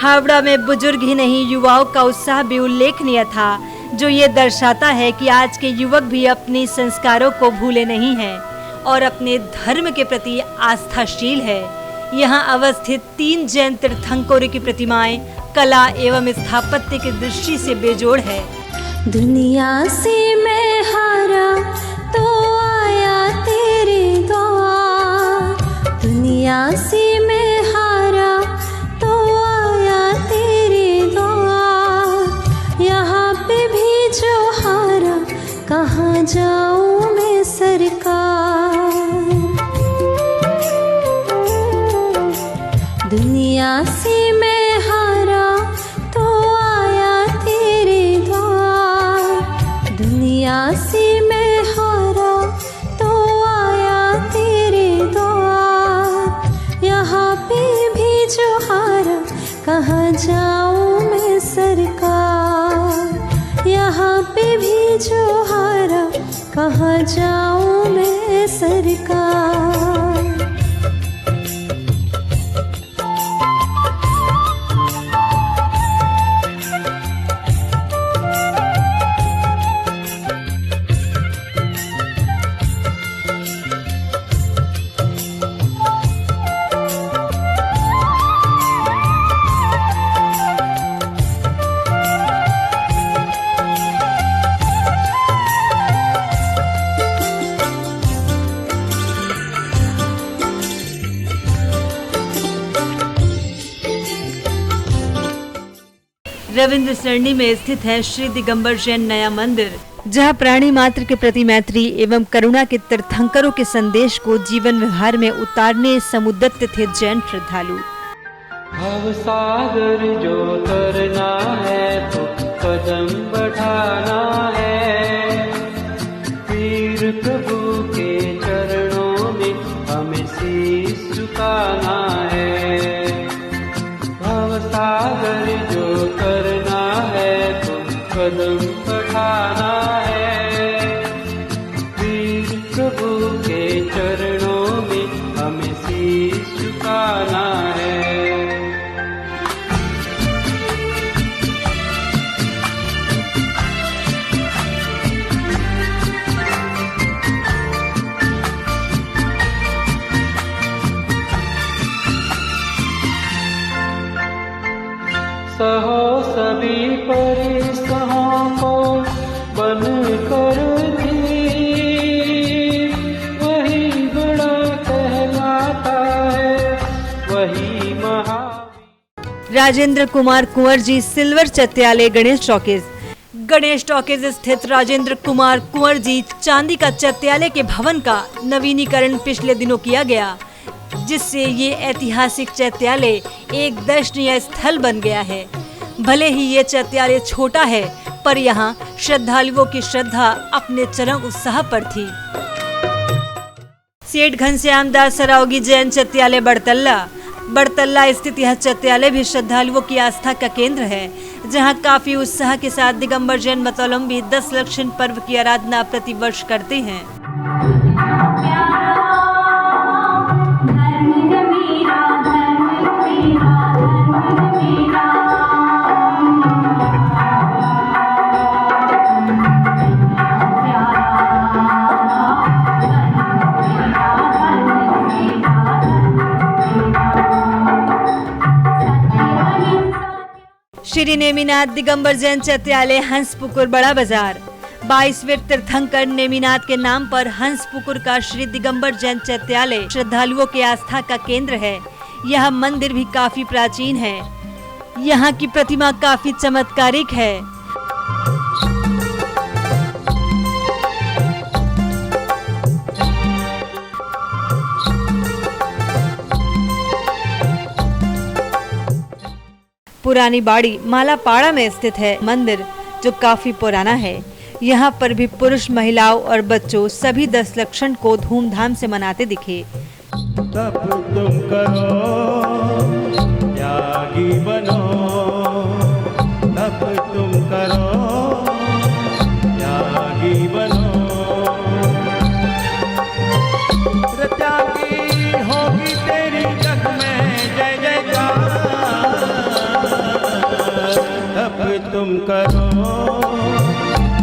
हावड़ा में बुजुर्ग ही नहीं, युवाओं का उत्साह भी उल्लेखनीय था, जो ये दर्शाता है कि आज के युवक भी अपनी संस्कारों को भूले नहीं हैं और अपने धर्म के प्रति आस्थाशील है। यहाँ अवस्थित 3 जैन तीर्थंकरों की प्रतिमाएं कला एवं स्थापत्य की दृष्टि से बेजोड़ है। दुनिया से मैं हारा तो आया तेरे द्वार, दुनिया से मैं हारा तो आया तेरे द्वार। यहाँ पे भी जो हारा, कहाँ जाऊँ मैं सरकार। दुनिया से मैं हारा तो आया तेरे द्वार, दुनिया से मैं हारा तो आया तेरे द्वार। यहाँ पे भी जो हारा, कहाँ जाऊँ मैं सरकार। यहाँ पे भी जो हारा, कहाँ जाऊँ मैं सरकार। रविंद्र सरणी में स्थित है श्री दिगंबर जैन नया मंदिर, जहां प्राणी मात्र के प्रति मैत्री एवं करुणा के तीर्थंकरों के संदेश को जीवन व्यवहार में उतारने समुद्यत थे जैन श्रद्धालु। भव सागर जो तरना है तो कदम बढ़ाना है, पीर प्रभु के चरणों में हमें शीश झुकाना है। भव सागर जो करना है तो कदम बढ़ाना है, पीर प्रभु के चरणों में हमें शीश झुकाना है। सहो सभी परिसहों को बन कर धीर, वही बड़ा कहलाता है, वही महा। राजेंद्र कुमार कुंवर जी, सिल्वर चत्यालय, गणेश टॉकीज। गणेश टॉकीज स्थित राजेंद्र कुमार कुंवर जी चांदी का चत्यालय के भवन का नवीनीकरण पिछले दिनों किया गया, जिससे ये ऐतिहासिक चैत्यालय एक दर्शनीय स्थल बन गया है। भले ही ये चैत्यालय छोटा है, पर यहाँ श्रद्धालुओं की श्रद्धा अपने चरम उत्साह पर थी। सेठ घनश्याम दास सरावगी जैन चैत्यालय, बड़तल्ला स्थित यह चैत्यालय भी श्रद्धालुओं की आस्था का केंद्र है, जहां काफी उत्साह के साथ दिगंबर जैन मतावलंबी 10 लक्षण पर्व की आराधना प्रतिवर्ष करते हैं। श्री नेमिनाथ दिगंबर जैन चैत्यालय, हंसपुकुर, बड़ा बाजार। 22वें तीर्थंकर नेमिनाथ के नाम पर हंसपुकुर का श्री दिगंबर जैन चैत्यालय श्रद्धालुओं के आस्था का केंद्र है। यह मंदिर भी काफी प्राचीन है। यहाँ की प्रतिमा काफी चमत्कारिक है। पुरानी बाड़ी मालापाड़ा में स्थित है मंदिर, जो काफी पुराना है। यहाँ पर भी पुरुष, महिलाओं और बच्चों सभी 10 लक्षण को धूमधाम से मनाते दिखे। तप तुम करो, त्यागी बनो, तप तुम करो, त्यागी बनो, त्यागी होगी तेरी जग में जय जयकार। तप तुम करो,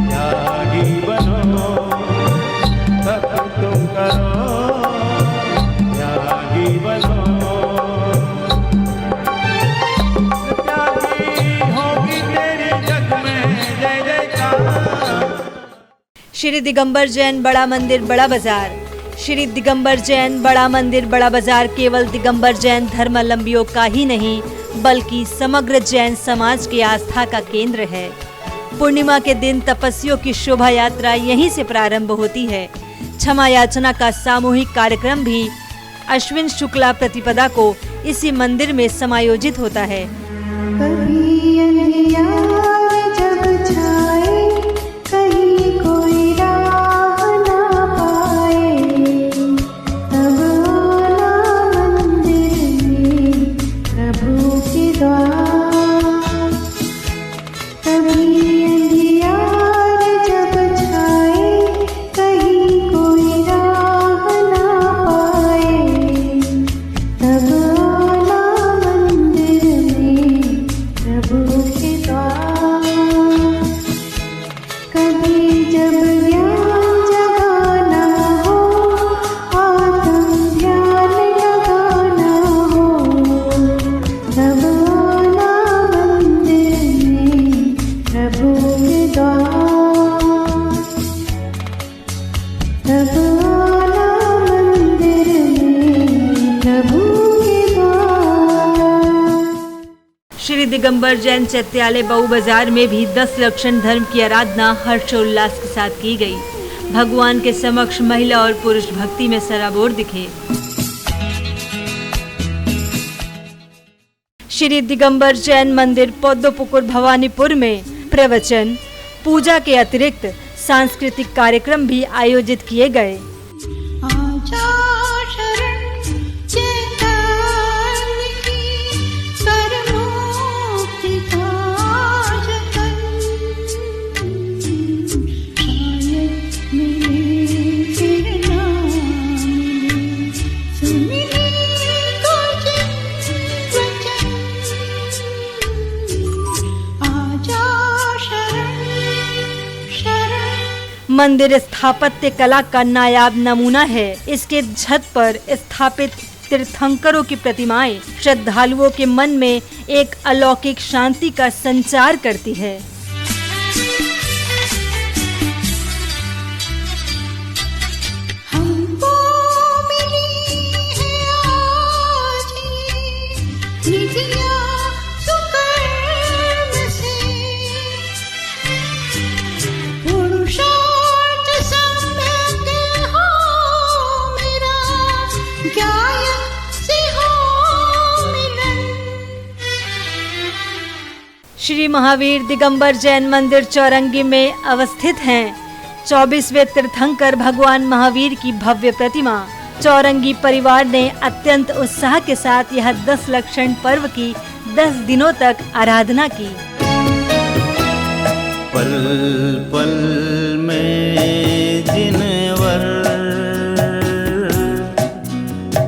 त्यागी बनो, तप तुम करो, त्यागी बनो, त्यागी होगी तेरी जग में जय जयकार। श्री दिगंबर जैन बड़ा मंदिर, बड़ा बाजार। श्री दिगंबर जैन बड़ा मंदिर, बड़ा बाजार केवल दिगंबर जैन धर्मावलंबियों का ही नहीं, बल्कि समग्र जैन समाज की आस्था का केंद्र है। पूर्णिमा के दिन तपस्वियों की शोभा यात्रा यहीं से प्रारंभ होती है। क्षमा याचना का सामूहिक कार्यक्रम भी अश्विन शुक्ला प्रतिपदा को इसी मंदिर में समायोजित होता है। कभी अंधियार जब छाए, कहीं कोई राह ना पाए, तब आना मंदिर में प्रभु के द्वार। कभी अंधियार जब छाए, कहीं कोई राह ना पाए, तब आना मंदिर में प्रभु के द्वार। कभी जब ज्ञान जगाना हो, आत्म ध्यान लगाना हो, तब आना मंदिर में प्रभु के द्वार। तब आना मंदिर में प्रभु के द्वार। श्री दिगंबर जैन चैत्यालय बहु बाजार में भी 10 लक्षण धर्म की आराधना हर्षोल्लास के साथ की गई। भगवान के समक्ष महिला और पुरुष भक्ति में सराबोर दिखे। श्री दिगंबर जैन मंदिर पौद्धपुकुर भवानीपुर में प्रवचन, पूजा के अतिरिक्त सांस्कृतिक कार्यक्रम भी आयोजित किए गए। आजा शरण चैतन्य की, कर मुक्ति का जतन। शायद मिले फिर ना मिले, सुनिए तुझे वचन। आजा शरण शरण। मंदिर स्थापत्य कला का नायाब नमूना है। इसके छत पर स्थापित तीर्थंकरों की प्रतिमाएं श्रद्धालुओं के मन में एक अलौकिक शांति का संचार करती है। श्री महावीर दिगंबर जैन मंदिर चौरंगी में अवस्थित हैं 24वें तीर्थंकर भगवान महावीर की भव्य प्रतिमा। चौरंगी परिवार ने अत्यंत उत्साह के साथ यह 10 लक्षण पर्व की 10 दिनों तक आराधना की। पल पल में जिनवर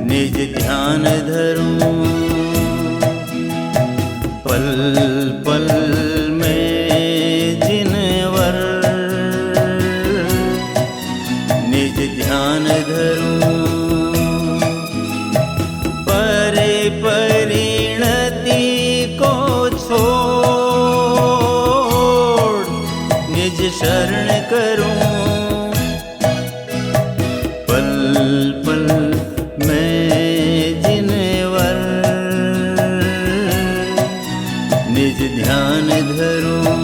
निज ध्यान धरूं, पल पल में जिनवर निज ध्यान धरूं, परे परिणति को छोड़ निज शरण करूं, पल पल में जिनवर निज ध्यान धरूं।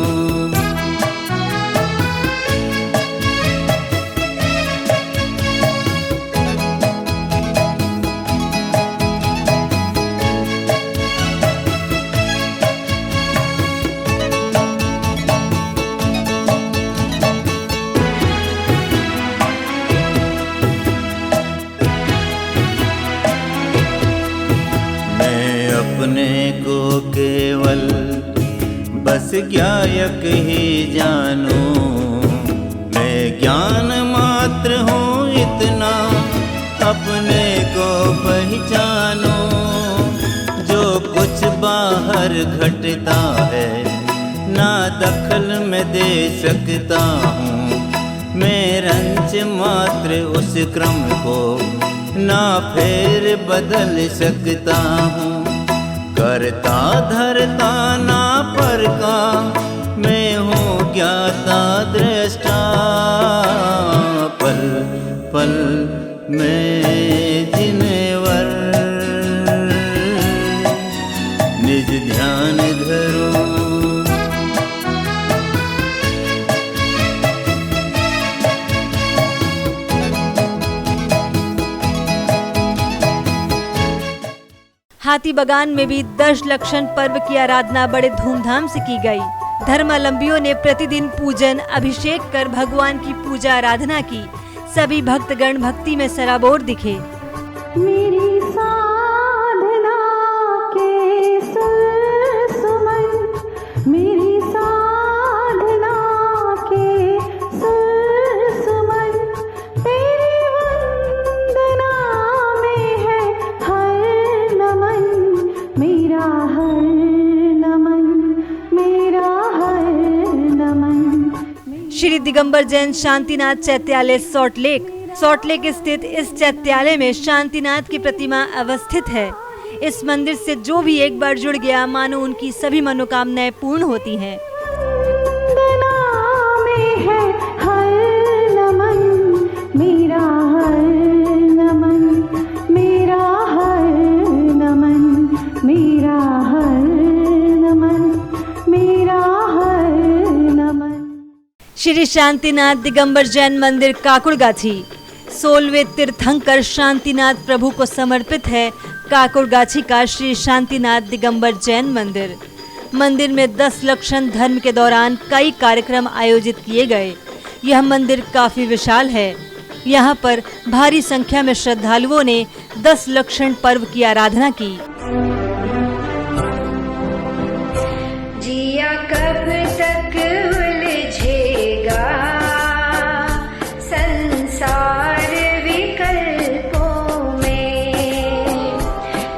मैं अपने को केवल बस ज्ञायक ही जानूं, मैं ज्ञान मात्र हूँ इतना अपने को पहचानूं। जो कुछ बाहर घटता है ना दखल में दे सकता हूँ, मैं रंच मात्र उस क्रम को ना फेर बदल सकता हूँ। करता धरता ना पर का मैं हूँ ज्ञाता दृष्टा, पल पल में जिनवर निज ध्यान धरूं। हाथी बगान में भी 10 लक्षण पर्व की आराधना बड़े धूमधाम से की गई। धर्मावलंबियों ने प्रतिदिन पूजन अभिषेक कर भगवान की पूजा आराधना की। सभी भक्तगण भक्ति में सराबोर दिखे। मेरी साधना के सुमन, मेरी साधना के सुमन, तेरी वंदना में है हर नमन, मेरा हर नमन, मेरा हर नमन। श्री दिगंबर जैन शांतिनाथ चैत्यालय सॉल्ट लेक स्थित इस चैत्यालय में शांतिनाथ की प्रतिमा अवस्थित है। इस मंदिर से जो भी एक बार जुड़ गया मानो उनकी सभी मनोकामनाएं पूर्ण होती हैं। श्री शांतिनाथ दिगंबर जैन मंदिर काकुड़गाछी 16वें तीर्थंकर शांतिनाथ प्रभु को समर्पित है काकुड़गाछी का श्री शांतिनाथ दिगंबर जैन मंदिर। मंदिर में 10 लक्षण धर्म के दौरान कई कार्यक्रम आयोजित किए गए। यह मंदिर काफी विशाल है। यहाँ पर भारी संख्या में श्रद्धालुओं ने 10 लक्षण पर्व की आराधना की। जिया कब तक उलझेगा संसार विकल्पों में,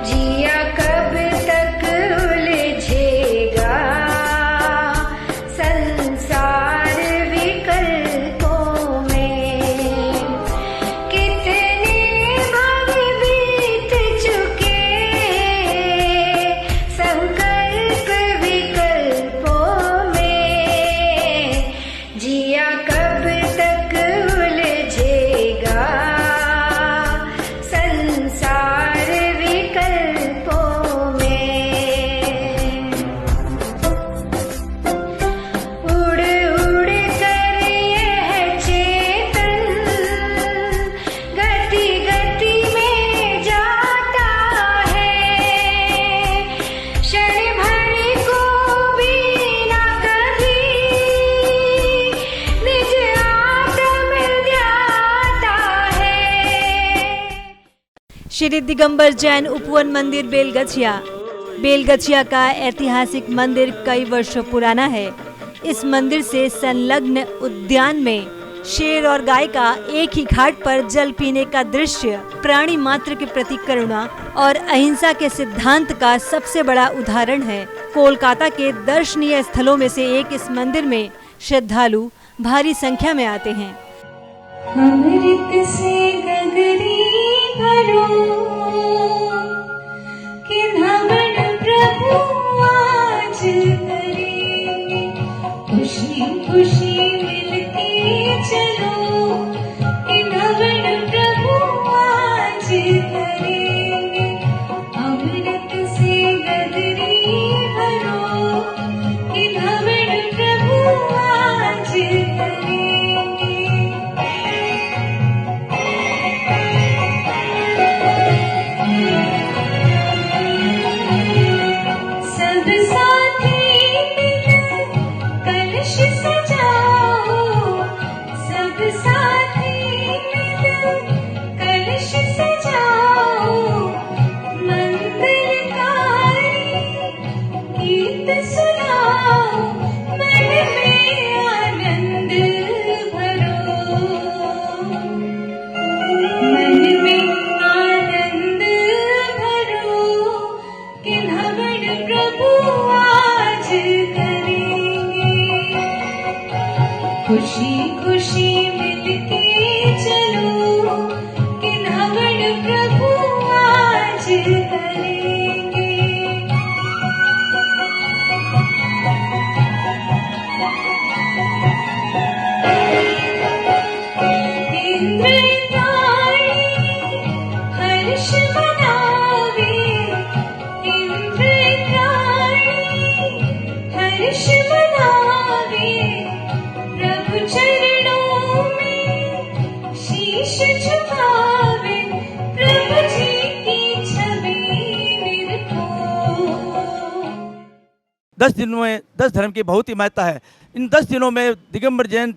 जिया कब तक उलझेगा संसार विकल्पों में। कितने भव बीत श्री दिगंबर जैन उपवन मंदिर बेलगछिया का ऐतिहासिक मंदिर कई वर्षों पुराना है। इस मंदिर से संलग्न उद्यान में शेर और गाय का एक ही घाट पर जल पीने का दृश्य प्राणी मात्र के प्रति करुणा और अहिंसा के सिद्धांत का सबसे बड़ा उदाहरण है। कोलकाता के दर्शनीय स्थलों में से एक इस मंदिर में श्रद्धालु भारी संख्या में आते हैं। अमृत से गगरी भरो कि नमन प्रभु आज करेंगे, खुशी खुशी मिलके चलो कि नमन प्रभु आज करेंगे। अमृत से गगरी भरो कि नमन प्रभु आज करेंगे। सब साथी मिल कलश सजाओ, सब साथी मिल कलश सजाओ, मंगलकारी गीत सुनाओ, मन में आनंद भरो, मन में आनंद भरो कि नमन प्रभु आज करेंगे। खुशी खुशी मिलके चलो कि नमन प्रभु आज करेंगे। इंद्रताड़ी हर्ष मनावे, इंद्रताड़ी हर्ष मनावे, प्रभु चरणों में शीश झुकावे, प्रभु जी की छवि निरखो। 10 दिनों में 10 धर्म की बहुत ही महत्ता है। इन 10 दिनों में दिगंबर जैन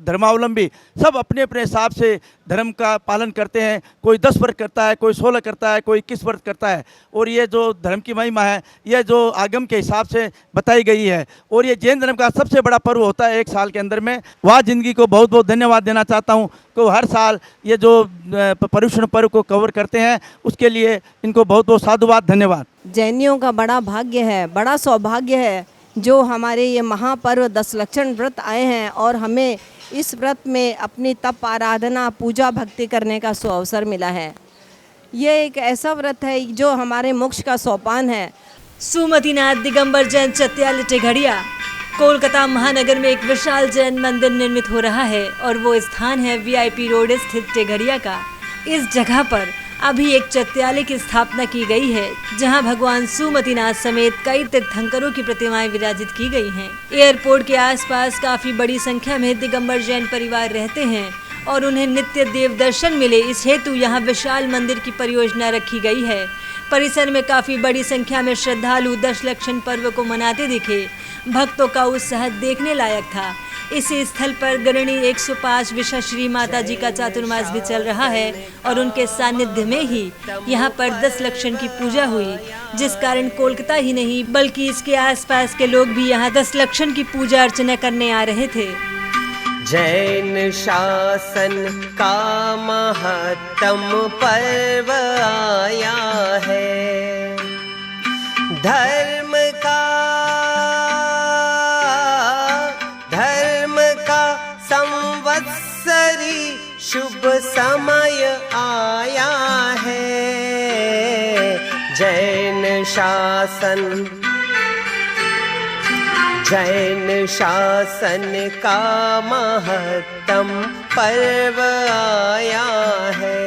धर्मावलंबी सब अपने अपने हिसाब से धर्म का पालन करते हैं। कोई 10 व्रत करता है, कोई 16 करता है, कोई 21 व्रत करता है। और ये जो धर्म की महिमा है, यह जो आगम के हिसाब से बताई गई है। और ये जैन धर्म का सबसे बड़ा पर्व होता है एक साल के अंदर में। वह जिंदगी को बहुत बहुत धन्यवाद देना चाहता हूँ कि हर साल ये जो पर्युषण पर्व को कवर करते हैं, उसके लिए इनको बहुत बहुत साधुवाद, धन्यवाद। जैनियों का बड़ा भाग्य है, बड़ा सौभाग्य है जो हमारे ये महापर्व 10 लक्षण व्रत आए हैं और हमें इस व्रत में अपनी तप आराधना पूजा भक्ति करने का सुअवसर मिला है। ये एक ऐसा व्रत है जो हमारे मोक्ष का सोपान है। सुमतिनाथ दिगंबर जैन चत्यालय टेघड़िया कोलकाता महानगर में एक विशाल जैन मंदिर निर्मित हो रहा है और वो स्थान है VIP रोड स्थित टेघड़िया का। इस जगह पर अभी एक चत्यालय की स्थापना की गई है जहां भगवान सुमतिनाथ समेत कई तीर्थंकरों की प्रतिमाएं विराजित की गई हैं। एयरपोर्ट के आसपास काफी बड़ी संख्या में दिगंबर जैन परिवार रहते हैं और उन्हें नित्य देव दर्शन मिले, इस हेतु यहाँ विशाल मंदिर की परियोजना रखी गई है। परिसर में काफी बड़ी संख्या में श्रद्धालु 10 लक्षण पर्व को मनाते दिखे। भक्तों का उत्साह देखने लायक था। इसी स्थल पर गरणी 105 विशा श्री माता जी का चातुर्मास भी चल रहा है और उनके सानिध्य में ही यहाँ पर 10 लक्षण की पूजा हुई, जिस कारण कोलकाता ही नहीं बल्कि इसके आसपास के लोग भी यहाँ 10 लक्षण की पूजा अर्चना करने आ रहे थे। जैन शासन का महत्तम पर्व आया है, धर्म का संवत्सरी शुभ समय आया है। जैन शासन का महत्तम पर्व आया है।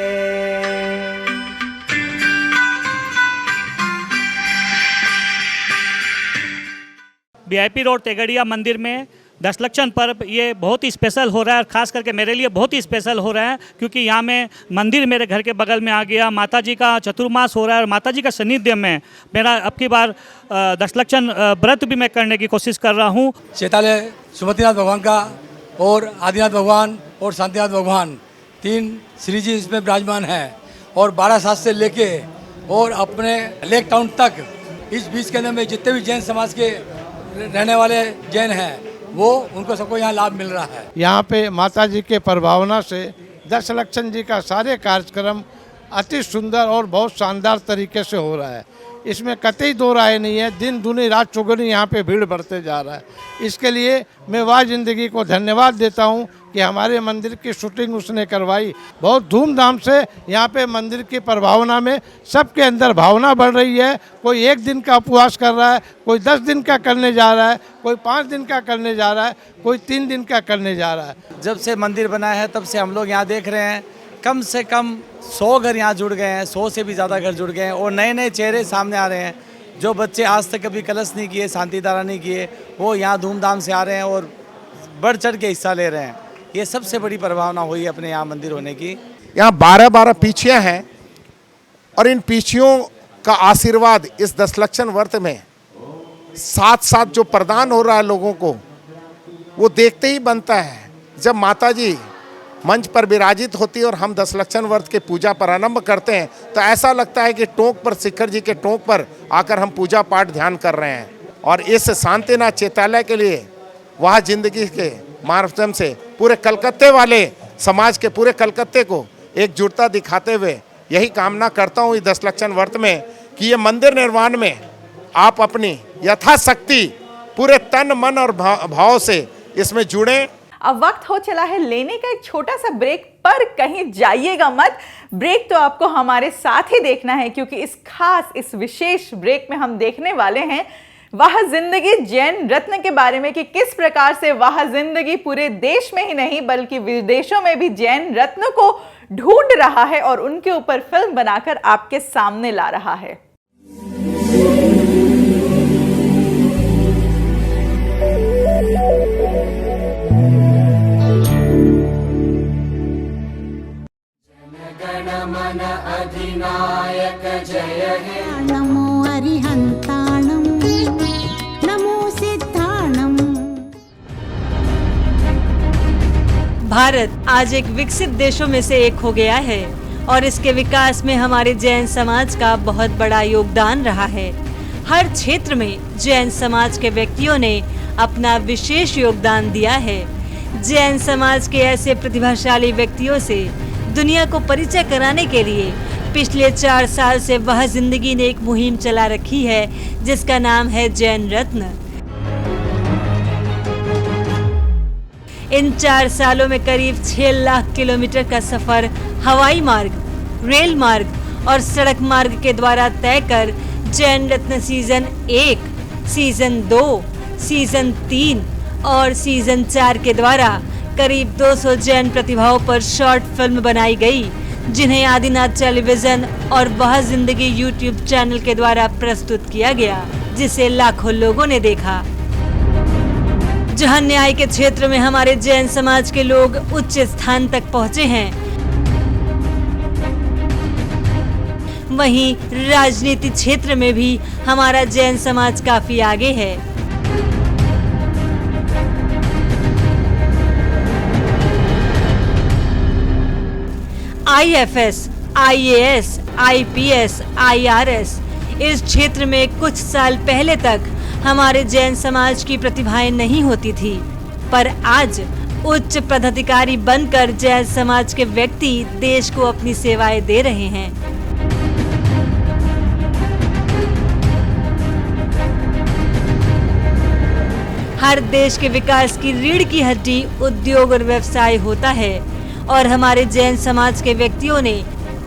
VIP रोड तेगड़िया मंदिर में 10 लक्षण पर्व ये बहुत ही स्पेशल हो रहा है और ख़ास करके मेरे लिए बहुत ही स्पेशल हो रहा है क्योंकि यहाँ में मंदिर मेरे घर के बगल में आ गया। माता जी का चतुर्मास हो रहा है और माता जी का सानिध्य में मेरा अब की बार 10 लक्षण व्रत भी मैं करने की कोशिश कर रहा हूँ। चैतालय सुमतिनाथ भगवान का और आदिनाथ भगवान और शांतिनाथ भगवान 3 श्री जी इसमें विराजमान है और बारासात से लेके और अपने लेक टाउन तक इस बीच के अंदर में जितने भी जैन समाज के रहने वाले जैन हैं वो उनको सबको यहाँ लाभ मिल रहा है। यहाँ पे माता जी के प्रभावना से दशलक्षण जी का सारे कार्यक्रम अति सुंदर और बहुत शानदार तरीके से हो रहा है। इसमें कतई दो राय नहीं है। दिन दूनी रात चौगुनी यहाँ पे भीड़ बढ़ते जा रहा है। इसके लिए मैं वाह जिंदगी को धन्यवाद देता हूँ कि हमारे मंदिर की शूटिंग उसने करवाई। बहुत धूमधाम से यहाँ पे मंदिर की प्रभावना में सबके अंदर भावना बढ़ रही है। कोई 1 दिन का उपवास कर रहा है, कोई 10 दिन का करने जा रहा है, कोई 5 दिन का करने जा रहा है, कोई 3 दिन का करने जा रहा है। जब से मंदिर बना है तब से हम लोग यहाँ देख रहे हैं कम से कम 100 घर यहाँ जुड़ गए हैं, 100 से भी ज़्यादा घर जुड़ गए हैं और नए नए चेहरे सामने आ रहे हैं। जो बच्चे आज तक कभी कलश नहीं किए, शांति धारा नहीं किए, वो यहाँ धूमधाम से आ रहे हैं और बढ़ चढ़ के हिस्सा ले रहे हैं। ये सबसे बड़ी प्रभावना हुई अपने यहाँ मंदिर होने की। यहाँ 12-12 पीछियाँ हैं और इन पीछियों का आशीर्वाद इस दशलक्षण व्रत में साथ साथ जो प्रदान हो रहा है लोगों को, वो देखते ही बनता है। जब माता जी मंच पर विराजित होती है और हम दशलक्षण व्रत के पूजा प्रारंभ करते हैं तो ऐसा लगता है कि टोंक पर, शिखर जी के टोंक पर आकर हम पूजा पाठ ध्यान कर रहे हैं। और इस शांतिनाथ चेतालय के लिए वह जिंदगी के माध्यम से पूरे कलकत्ते वाले समाज के पूरे कलकत्ते को एकजुटता दिखाते हुए यही कामना करता हूँ इस दशलक्षण व्रत में कि ये मंदिर निर्माण में आप अपनी यथाशक्ति पूरे तन मन और भाव से इसमें जुड़ें। अब वक्त हो चला है लेने का एक छोटा सा ब्रेक, पर कहीं जाइएगा मत। ब्रेक तो आपको हमारे साथ ही देखना है क्योंकि इस विशेष ब्रेक में हम देखने वाले हैं वाह जिंदगी जैन रत्न के बारे में कि किस प्रकार से वाह जिंदगी पूरे देश में ही नहीं बल्कि विदेशों में भी जैन रत्न को ढूंढ रहा है और उनके ऊपर फिल्म बनाकर आपके सामने ला रहा है। गणमन अधिनायक जय हे। नमो अरिहंताणं नमो सिद्धाणं। भारत आज एक विकसित देशों में से एक हो गया है और इसके विकास में हमारे जैन समाज का बहुत बड़ा योगदान रहा है। हर क्षेत्र में जैन समाज के व्यक्तियों ने अपना विशेष योगदान दिया है। जैन समाज के ऐसे प्रतिभाशाली व्यक्तियों से दुनिया को परिचय कराने के लिए पिछले 4 साल से वह जिंदगी ने एक मुहिम चला रखी है जिसका नाम है जैन रत्न। इन 4 सालों में करीब 6 लाख किलोमीटर का सफर हवाई मार्ग, रेल मार्ग और सड़क मार्ग के द्वारा तय कर जैन रत्न सीजन 1, सीजन 2, सीजन 3 और सीजन 4 के द्वारा करीब 200 जैन प्रतिभाओं पर शॉर्ट फिल्म बनाई गई, जिन्हें आदिनाथ टेलीविजन और वह जिंदगी यूट्यूब चैनल के द्वारा प्रस्तुत किया गया, जिसे लाखों लोगों ने देखा। जहां न्याय के क्षेत्र में हमारे जैन समाज के लोग उच्च स्थान तक पहुंचे हैं, वहीं राजनीति क्षेत्र में भी हमारा जैन समाज काफी आगे है। IFS, IAS, IPS, IRS इस क्षेत्र में कुछ साल पहले तक हमारे जैन समाज की प्रतिभाएं नहीं होती थी, पर आज उच्च पदाधिकारी बनकर जैन समाज के व्यक्ति देश को अपनी सेवाएं दे रहे हैं। हर देश के विकास की रीढ़ की हड्डी उद्योग और व्यवसाय होता है और हमारे जैन समाज के व्यक्तियों ने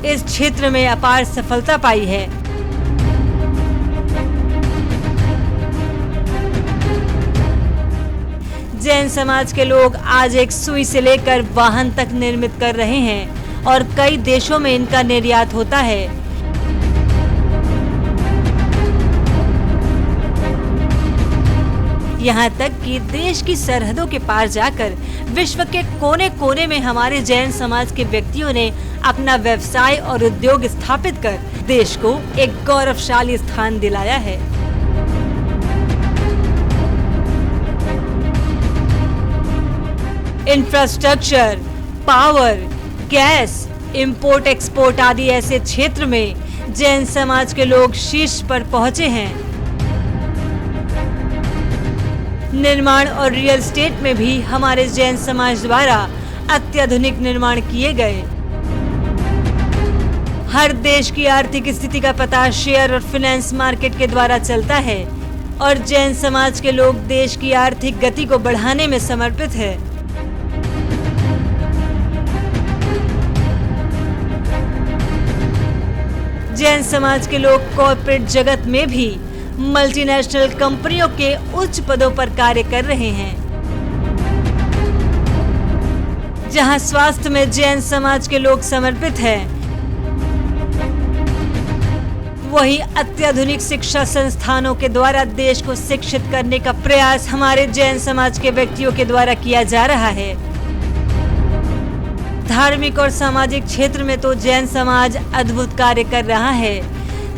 इस क्षेत्र में अपार सफलता पाई है। जैन समाज के लोग आज एक सुई से लेकर वाहन तक निर्मित कर रहे हैं और कई देशों में इनका निर्यात होता है। यहाँ तक कि देश की सरहदों के पार जाकर विश्व के कोने कोने में हमारे जैन समाज के व्यक्तियों ने अपना व्यवसाय और उद्योग स्थापित कर देश को एक गौरवशाली स्थान दिलाया है। Infrastructure, power, gas, import export आदि ऐसे क्षेत्र में जैन समाज के लोग शीर्ष पर पहुंचे हैं। निर्माण और रियल एस्टेट में भी हमारे जैन समाज द्वारा अत्याधुनिक निर्माण किए गए। हर देश की आर्थिक स्थिति का पता शेयर और फाइनेंस मार्केट के द्वारा चलता है और जैन समाज के लोग देश की आर्थिक गति को बढ़ाने में समर्पित है। जैन समाज के लोग कॉर्पोरेट जगत में भी मल्टीनेशनल कंपनियों के उच्च पदों पर कार्य कर रहे हैं। जहां स्वास्थ्य में जैन समाज के लोग समर्पित हैं, वहीं अत्याधुनिक शिक्षा संस्थानों के द्वारा देश को शिक्षित करने का प्रयास हमारे जैन समाज के व्यक्तियों के द्वारा किया जा रहा है। धार्मिक और सामाजिक क्षेत्र में तो जैन समाज अद्भुत कार्य कर रहा है।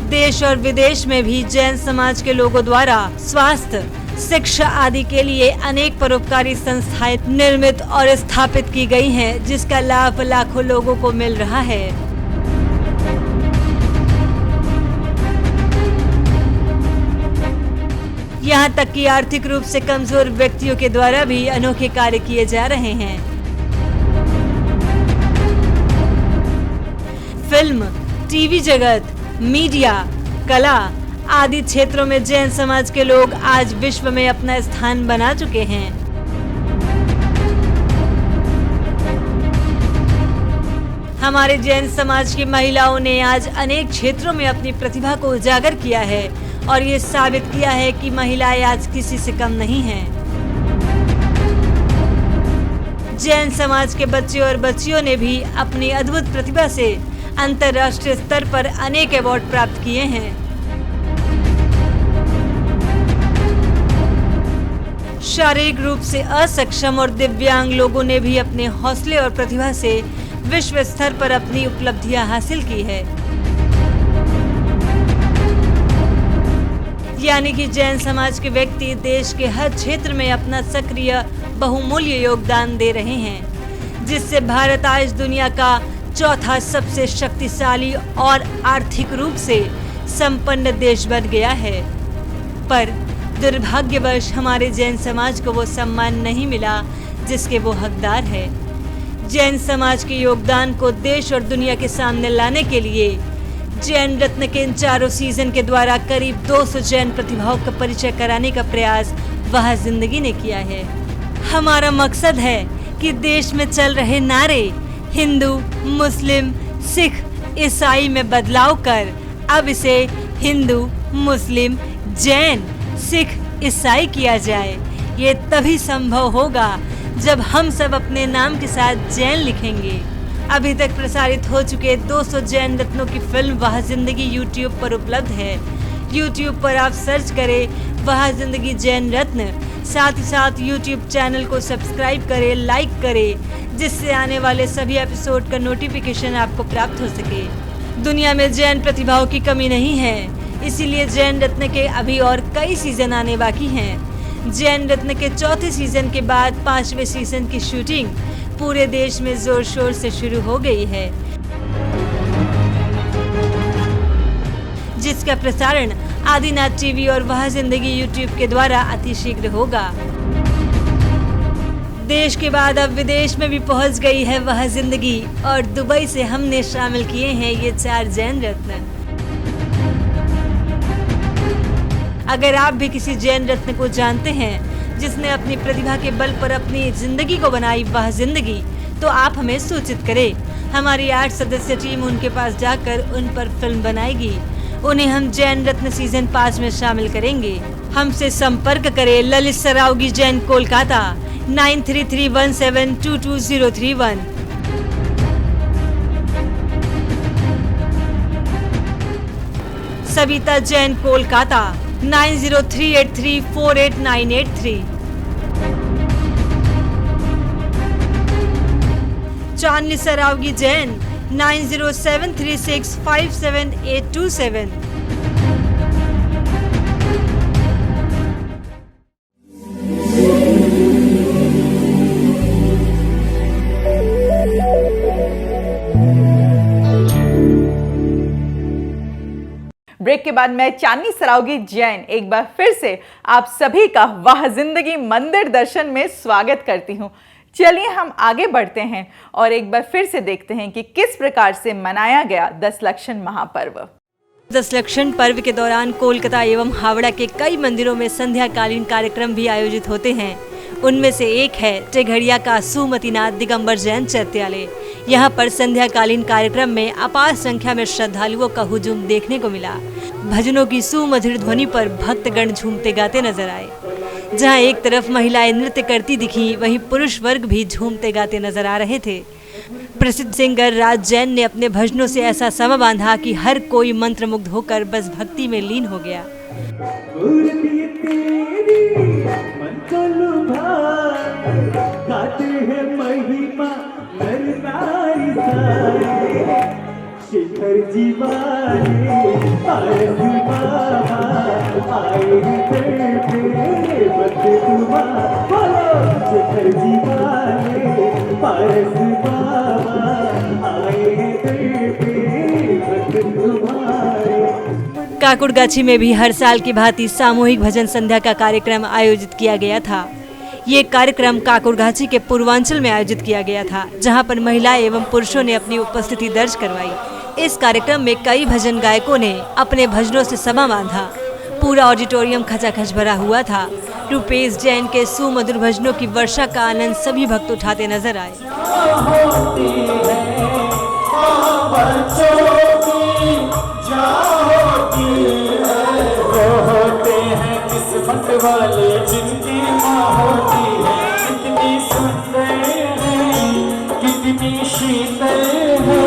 देश और विदेश में भी जैन समाज के लोगों द्वारा स्वास्थ्य, शिक्षा आदि के लिए अनेक परोपकारी संस्थाएं निर्मित और स्थापित की गई हैं, जिसका लाभ लाखों लोगों को मिल रहा है। यहाँ तक कि आर्थिक रूप से कमजोर व्यक्तियों के द्वारा भी अनोखे कार्य किए जा रहे हैं। फिल्म, टीवी जगत, मीडिया, कला आदि क्षेत्रों में जैन समाज के लोग आज विश्व में अपना स्थान बना चुके हैं। हमारे जैन समाज की महिलाओं ने आज अनेक क्षेत्रों में अपनी प्रतिभा को उजागर किया है और ये साबित किया है कि महिलाएं आज किसी से कम नहीं हैं। जैन समाज के बच्चे और बच्चियों ने भी अपनी अद्भुत प्रतिभा से अंतर्राष्ट्रीय स्तर पर अनेक अवार्ड प्राप्त किए हैं। शारीरिक रूप से असक्षम और दिव्यांग लोगों ने भी अपने हौसले और प्रतिभा से विश्व स्तर पर अपनी उपलब्धियां हासिल की है। यानी कि जैन समाज के व्यक्ति देश के हर क्षेत्र में अपना सक्रिय बहुमूल्य योगदान दे रहे हैं, जिससे भारत आज दुनिया का चौथा सबसे शक्तिशाली और आर्थिक रूप से संपन्न देश बन गया है। पर दुर्भाग्यवश हमारे जैन समाज को वो सम्मान नहीं मिला जिसके वो हकदार है। जैन समाज के योगदान को देश और दुनिया के सामने लाने के लिए जैन रत्न के इन 4 सीजन के द्वारा करीब 200 जैन प्रतिभाओं का परिचय कराने का प्रयास वह जिंदगी ने किया है। हमारा मकसद है कि देश में चल रहे नारे हिंदू, मुस्लिम, सिख, ईसाई में बदलाव कर अब इसे हिंदू, मुस्लिम, जैन, सिख, ईसाई किया जाए। ये तभी संभव होगा जब हम सब अपने नाम के साथ जैन लिखेंगे। अभी तक प्रसारित हो चुके 200 जैन रत्नों की फिल्म वह जिंदगी YouTube पर उपलब्ध है। YouTube पर आप सर्च करें वह जिंदगी जैन रत्न। साथ ही साथ YouTube चैनल को सब्सक्राइब करें, लाइक करें, जिससे आने वाले सभी एपिसोड का नोटिफिकेशन आपको प्राप्त हो सके। दुनिया में जैन प्रतिभाओं की कमी नहीं है, इसीलिए जैन रत्न के अभी और कई सीजन आने बाकी हैं। जैन रत्न के 4थे सीजन के बाद 5वें सीजन की शूटिंग पूरे देश में जोर शोर से शुरू हो गई है, जिसका प्रसारण आदिनाथ टीवी और वह जिंदगी YouTube के द्वारा अतिशीघ्र होगा। देश के बाद अब विदेश में भी पहुंच गई है वह जिंदगी और दुबई से हमने शामिल किए हैं ये 4 जैन रत्न। अगर आप भी किसी जैन रत्न को जानते हैं जिसने अपनी प्रतिभा के बल पर अपनी जिंदगी को बनाई वह जिंदगी, तो आप हमें सूचित करें। हमारी 8 सदस्य टीम उनके पास जाकर उन पर फिल्म बनाएगी। उन्हें हम जैन रत्न सीजन 5 में शामिल करेंगे। हमसे संपर्क करें ललित सरावगी जैन कोलकाता 9331722031। सविता जैन कोलकाता 9038348983। चांदनी सरावगी जैन 9073657827। ब्रेक के बाद मैं चांदनी सरावगी जैन एक बार फिर से आप सभी का वाह जिंदगी मंदिर दर्शन में स्वागत करती हूँ। चलिए हम आगे बढ़ते हैं और एक बार फिर से देखते हैं कि किस प्रकार से मनाया गया दशलक्षण महापर्व। दशलक्षण पर्व के दौरान कोलकाता एवं हावड़ा के कई मंदिरों में संध्याकालीन कार्यक्रम भी आयोजित होते हैं। उनमें से एक है टेघड़िया का सुमतिनाथ दिगंबर जैन चैत्यालय। यहाँ पर संध्याकालीन कार्यक्रम में अपार संख्या में श्रद्धालुओं का हुजूम देखने को मिला। भजनों की सुमधुर ध्वनि पर भक्तगण झूमते गाते नजर आए। जहाँ एक तरफ महिलाएं नृत्य करती दिखी, वहीं पुरुष वर्ग भी झूमते गाते नजर आ रहे थे। प्रसिद्ध सिंगर राज जैन ने अपने भजनों से ऐसा समा बांधा कि हर कोई मंत्रमुग्ध होकर बस भक्ति में लीन हो गया। शिखर जीवाले आए बाबा आए शिखर जीवाले पारस बाबा आए काकुड़गाछी में भी हर साल की भांति सामूहिक भजन संध्या का कार्यक्रम आयोजित किया गया था। ये कार्यक्रम काकुड़गाछी के पूर्वांचल में आयोजित किया गया था, जहां पर महिलाएं एवं पुरुषों ने अपनी उपस्थिति दर्ज करवाई। इस कार्यक्रम में कई भजन गायकों ने अपने भजनों से समा बांधा। पूरा ऑडिटोरियम खचाखच भरा हुआ था। रूपेश जैन के सुमधुर भजनों की वर्षा का आनंद सभी भक्त उठाते नजर आए। वाले जिनकी माँ होती है, कितनी सुंदर है, कितनी शीतल है,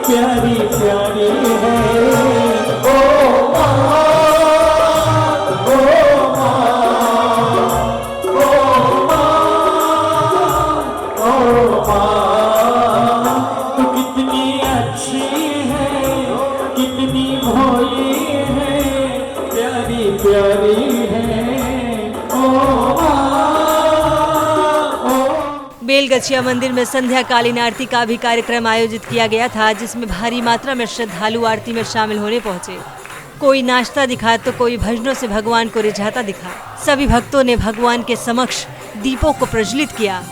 प्यारी प्यारी है। ओ माँ, ओ माँ, ओ माँ, ओ माँ, तो कितनी अच्छी है, कितनी भोली है, प्यारी प्यारी है। बेलगछिया मंदिर में संध्याकालीन आरती का भी कार्यक्रम आयोजित किया गया था, जिसमें भारी मात्रा में श्रद्धालु आरती में शामिल होने पहुंचे। कोई नाचता दिखा तो कोई भजनों से भगवान को रिझाता दिखा। सभी भक्तों ने भगवान के समक्ष दीपों को प्रज्वलित किया।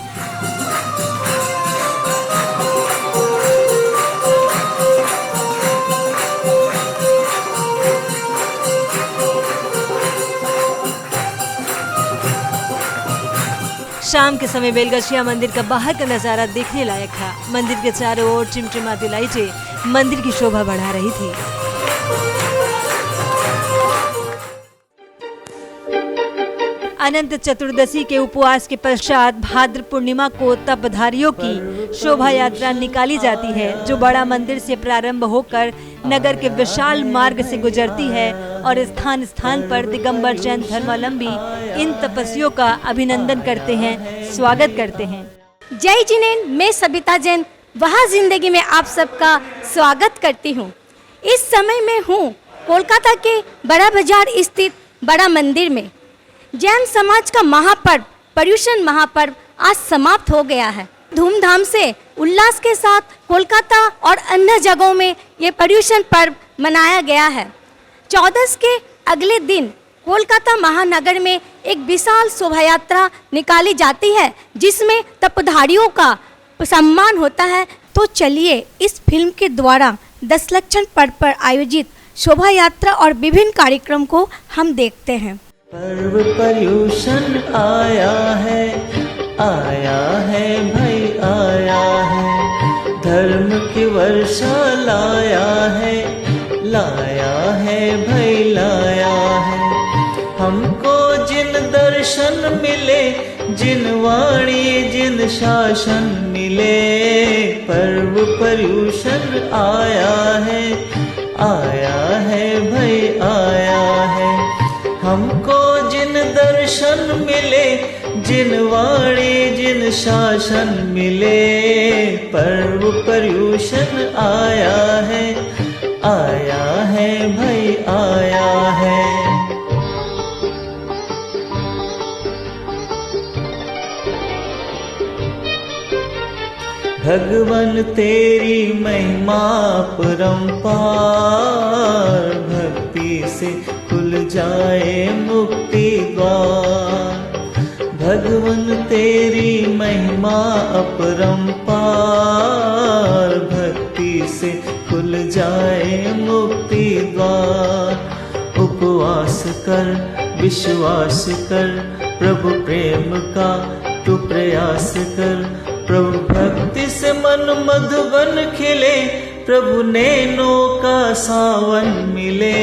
शाम के समय बेलगछिया मंदिर का बाहर का नजारा देखने लायक था। मंदिर के चारों ओर चिमचिमाती लाइटें मंदिर की शोभा बढ़ा रही थी। अनंत चतुर्दशी के उपवास के पश्चात भाद्र पूर्णिमा को तपधारियों की शोभा यात्रा निकाली जाती है, जो बड़ा मंदिर से प्रारंभ होकर नगर के विशाल मार्ग से गुजरती है और स्थान स्थान पर दिगंबर जैन धर्मावलंबी इन तपस्वियों का अभिनंदन करते हैं, स्वागत करते हैं। जय जिनेन, मैं सबिता जैन वहाँ जिंदगी में आप सबका स्वागत करती हूँ। इस समय मैं हूँ कोलकाता के बड़ा बाजार स्थित बड़ा मंदिर में। जैन समाज का महापर्व पर्युषण महापर्व आज समाप्त हो गया है। धूमधाम से उल्लास के साथ कोलकाता और अन्य जगहों में ये पर्युषण पर्व मनाया गया है। 14 के अगले दिन कोलकाता महानगर में एक विशाल शोभा यात्रा निकाली जाती है, जिसमें तपधारियों का सम्मान होता है। तो चलिए इस फिल्म के द्वारा दशलक्षण पर्व पर आयोजित शोभा यात्रा और विभिन्न कार्यक्रम को हम देखते हैं। पर्व पर्युषण आया है भाई आया है, धर्म की वर्षा लाया है भाई लाया है। हमको जिन दर्शन मिले, जिन वाणी जिन शासन मिले, पर्व पर्युषण आया है भाई आया है। हमको जिन दर्शन मिले, जिन वाणी जिन शासन मिले, पर्व पर्युषण आया है भाई आया है। भगवन तेरी महिमा परंपार, भक्त भक्ति से खुल जाए मुक्ति द्वार। भगवन तेरी महिमा अपरंपार, भक्ति से खुल जाए मुक्ति द्वार। उपवास कर विश्वास कर, प्रभु प्रेम का तू प्रयास कर। प्रभु भक्ति से मन मधुबन खिले, प्रभु नैनों का सावन मिले।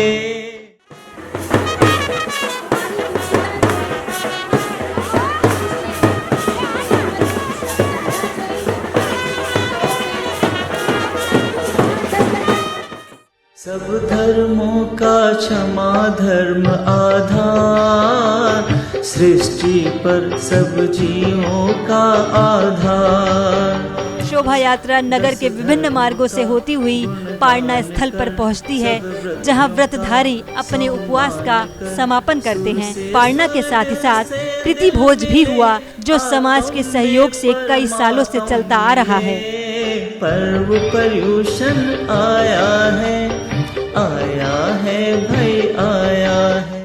'सब धर्मों का क्षमा धर्म आधार, सृष्टि पर सब जीवों का आधार। शोभा यात्रा नगर के विभिन्न मार्गों से होती हुई पारना स्थल पर पहुंचती है, जहां व्रतधारी अपने उपवास का समापन करते हैं। पारना के साथ ही साथ प्रीति भोज भी हुआ, जो समाज के सहयोग से कई सालों से चलता आ रहा है। पर्व पर्यूषण आया है भाई आया है।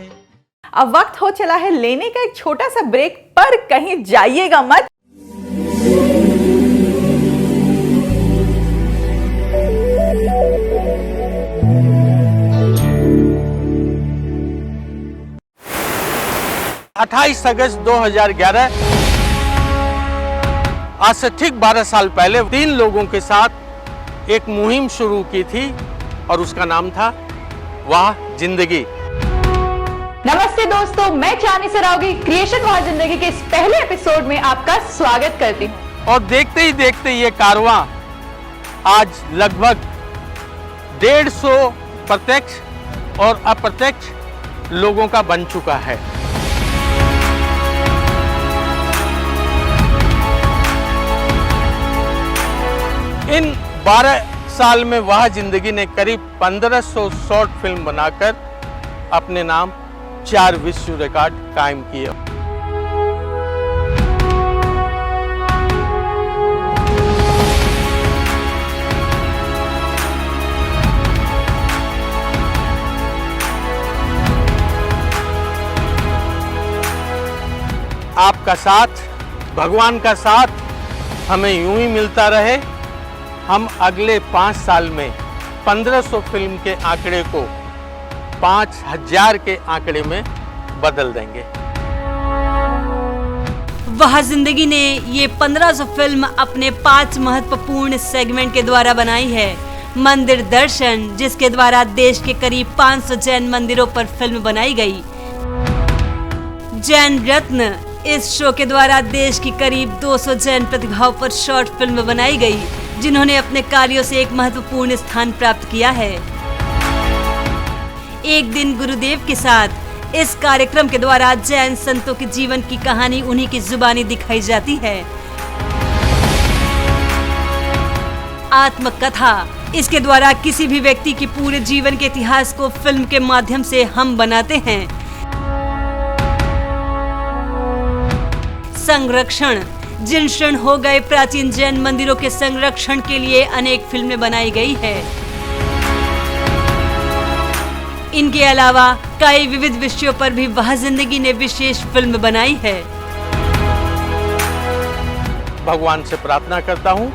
अब वक्त हो चला है लेने का एक छोटा सा ब्रेक, पर कहीं जाइएगा मत। अट्ठाईस अगस्त 2011 आज से ठीक 12 साल पहले 3 लोगों के साथ एक मुहिम शुरू की थी और उसका नाम था वाह जिंदगी। नमस्ते दोस्तों, मैं चांदनी सरावगी क्रिएशन वाह जिंदगी के इस पहले एपिसोड में आपका स्वागत करती हूँ। और देखते ही देखते ये कारवां आज लगभग 150 प्रत्यक्ष और अप्रत्यक्ष लोगों का बन चुका है। इन 12 साल में वाह जिंदगी ने करीब 1500 शॉर्ट फिल्म बनाकर अपने नाम 4 विश्व रिकॉर्ड कायम किए। आपका साथ, भगवान का साथ हमें यूं ही मिलता रहे। हम अगले 5 साल में 1500 फिल्म के आंकड़े को 5000 के आंकड़े में बदल देंगे। वाह जिंदगी ने ये 1500 फिल्म अपने 5 महत्वपूर्ण सेगमेंट के द्वारा बनाई है। मंदिर दर्शन, जिसके द्वारा देश के करीब 500 जैन मंदिरों पर फिल्म बनाई गई। जैन रत्न, इस शो के द्वारा देश की करीब 200 जैन प्रतिभाओं पर शॉर्ट फिल्म बनाई गई, जिन्होंने अपने कार्यों से एक महत्वपूर्ण स्थान प्राप्त किया है। एक दिन गुरुदेव के साथ, इस कार्यक्रम के द्वारा जैन संतों के जीवन की कहानी उन्हीं की जुबानी दिखाई जाती है। आत्मकथा, इसके द्वारा किसी भी व्यक्ति के पूरे जीवन के इतिहास को फिल्म के माध्यम से हम बनाते हैं। संरक्षण, जिन क्षण हो गए प्राचीन जैन मंदिरों के संरक्षण के लिए अनेक फिल्में बनाई गई है। इनके अलावा कई विविध विषयों पर भी वाह जिंदगी ने विशेष फिल्म बनाई है। भगवान से प्रार्थना करता हूं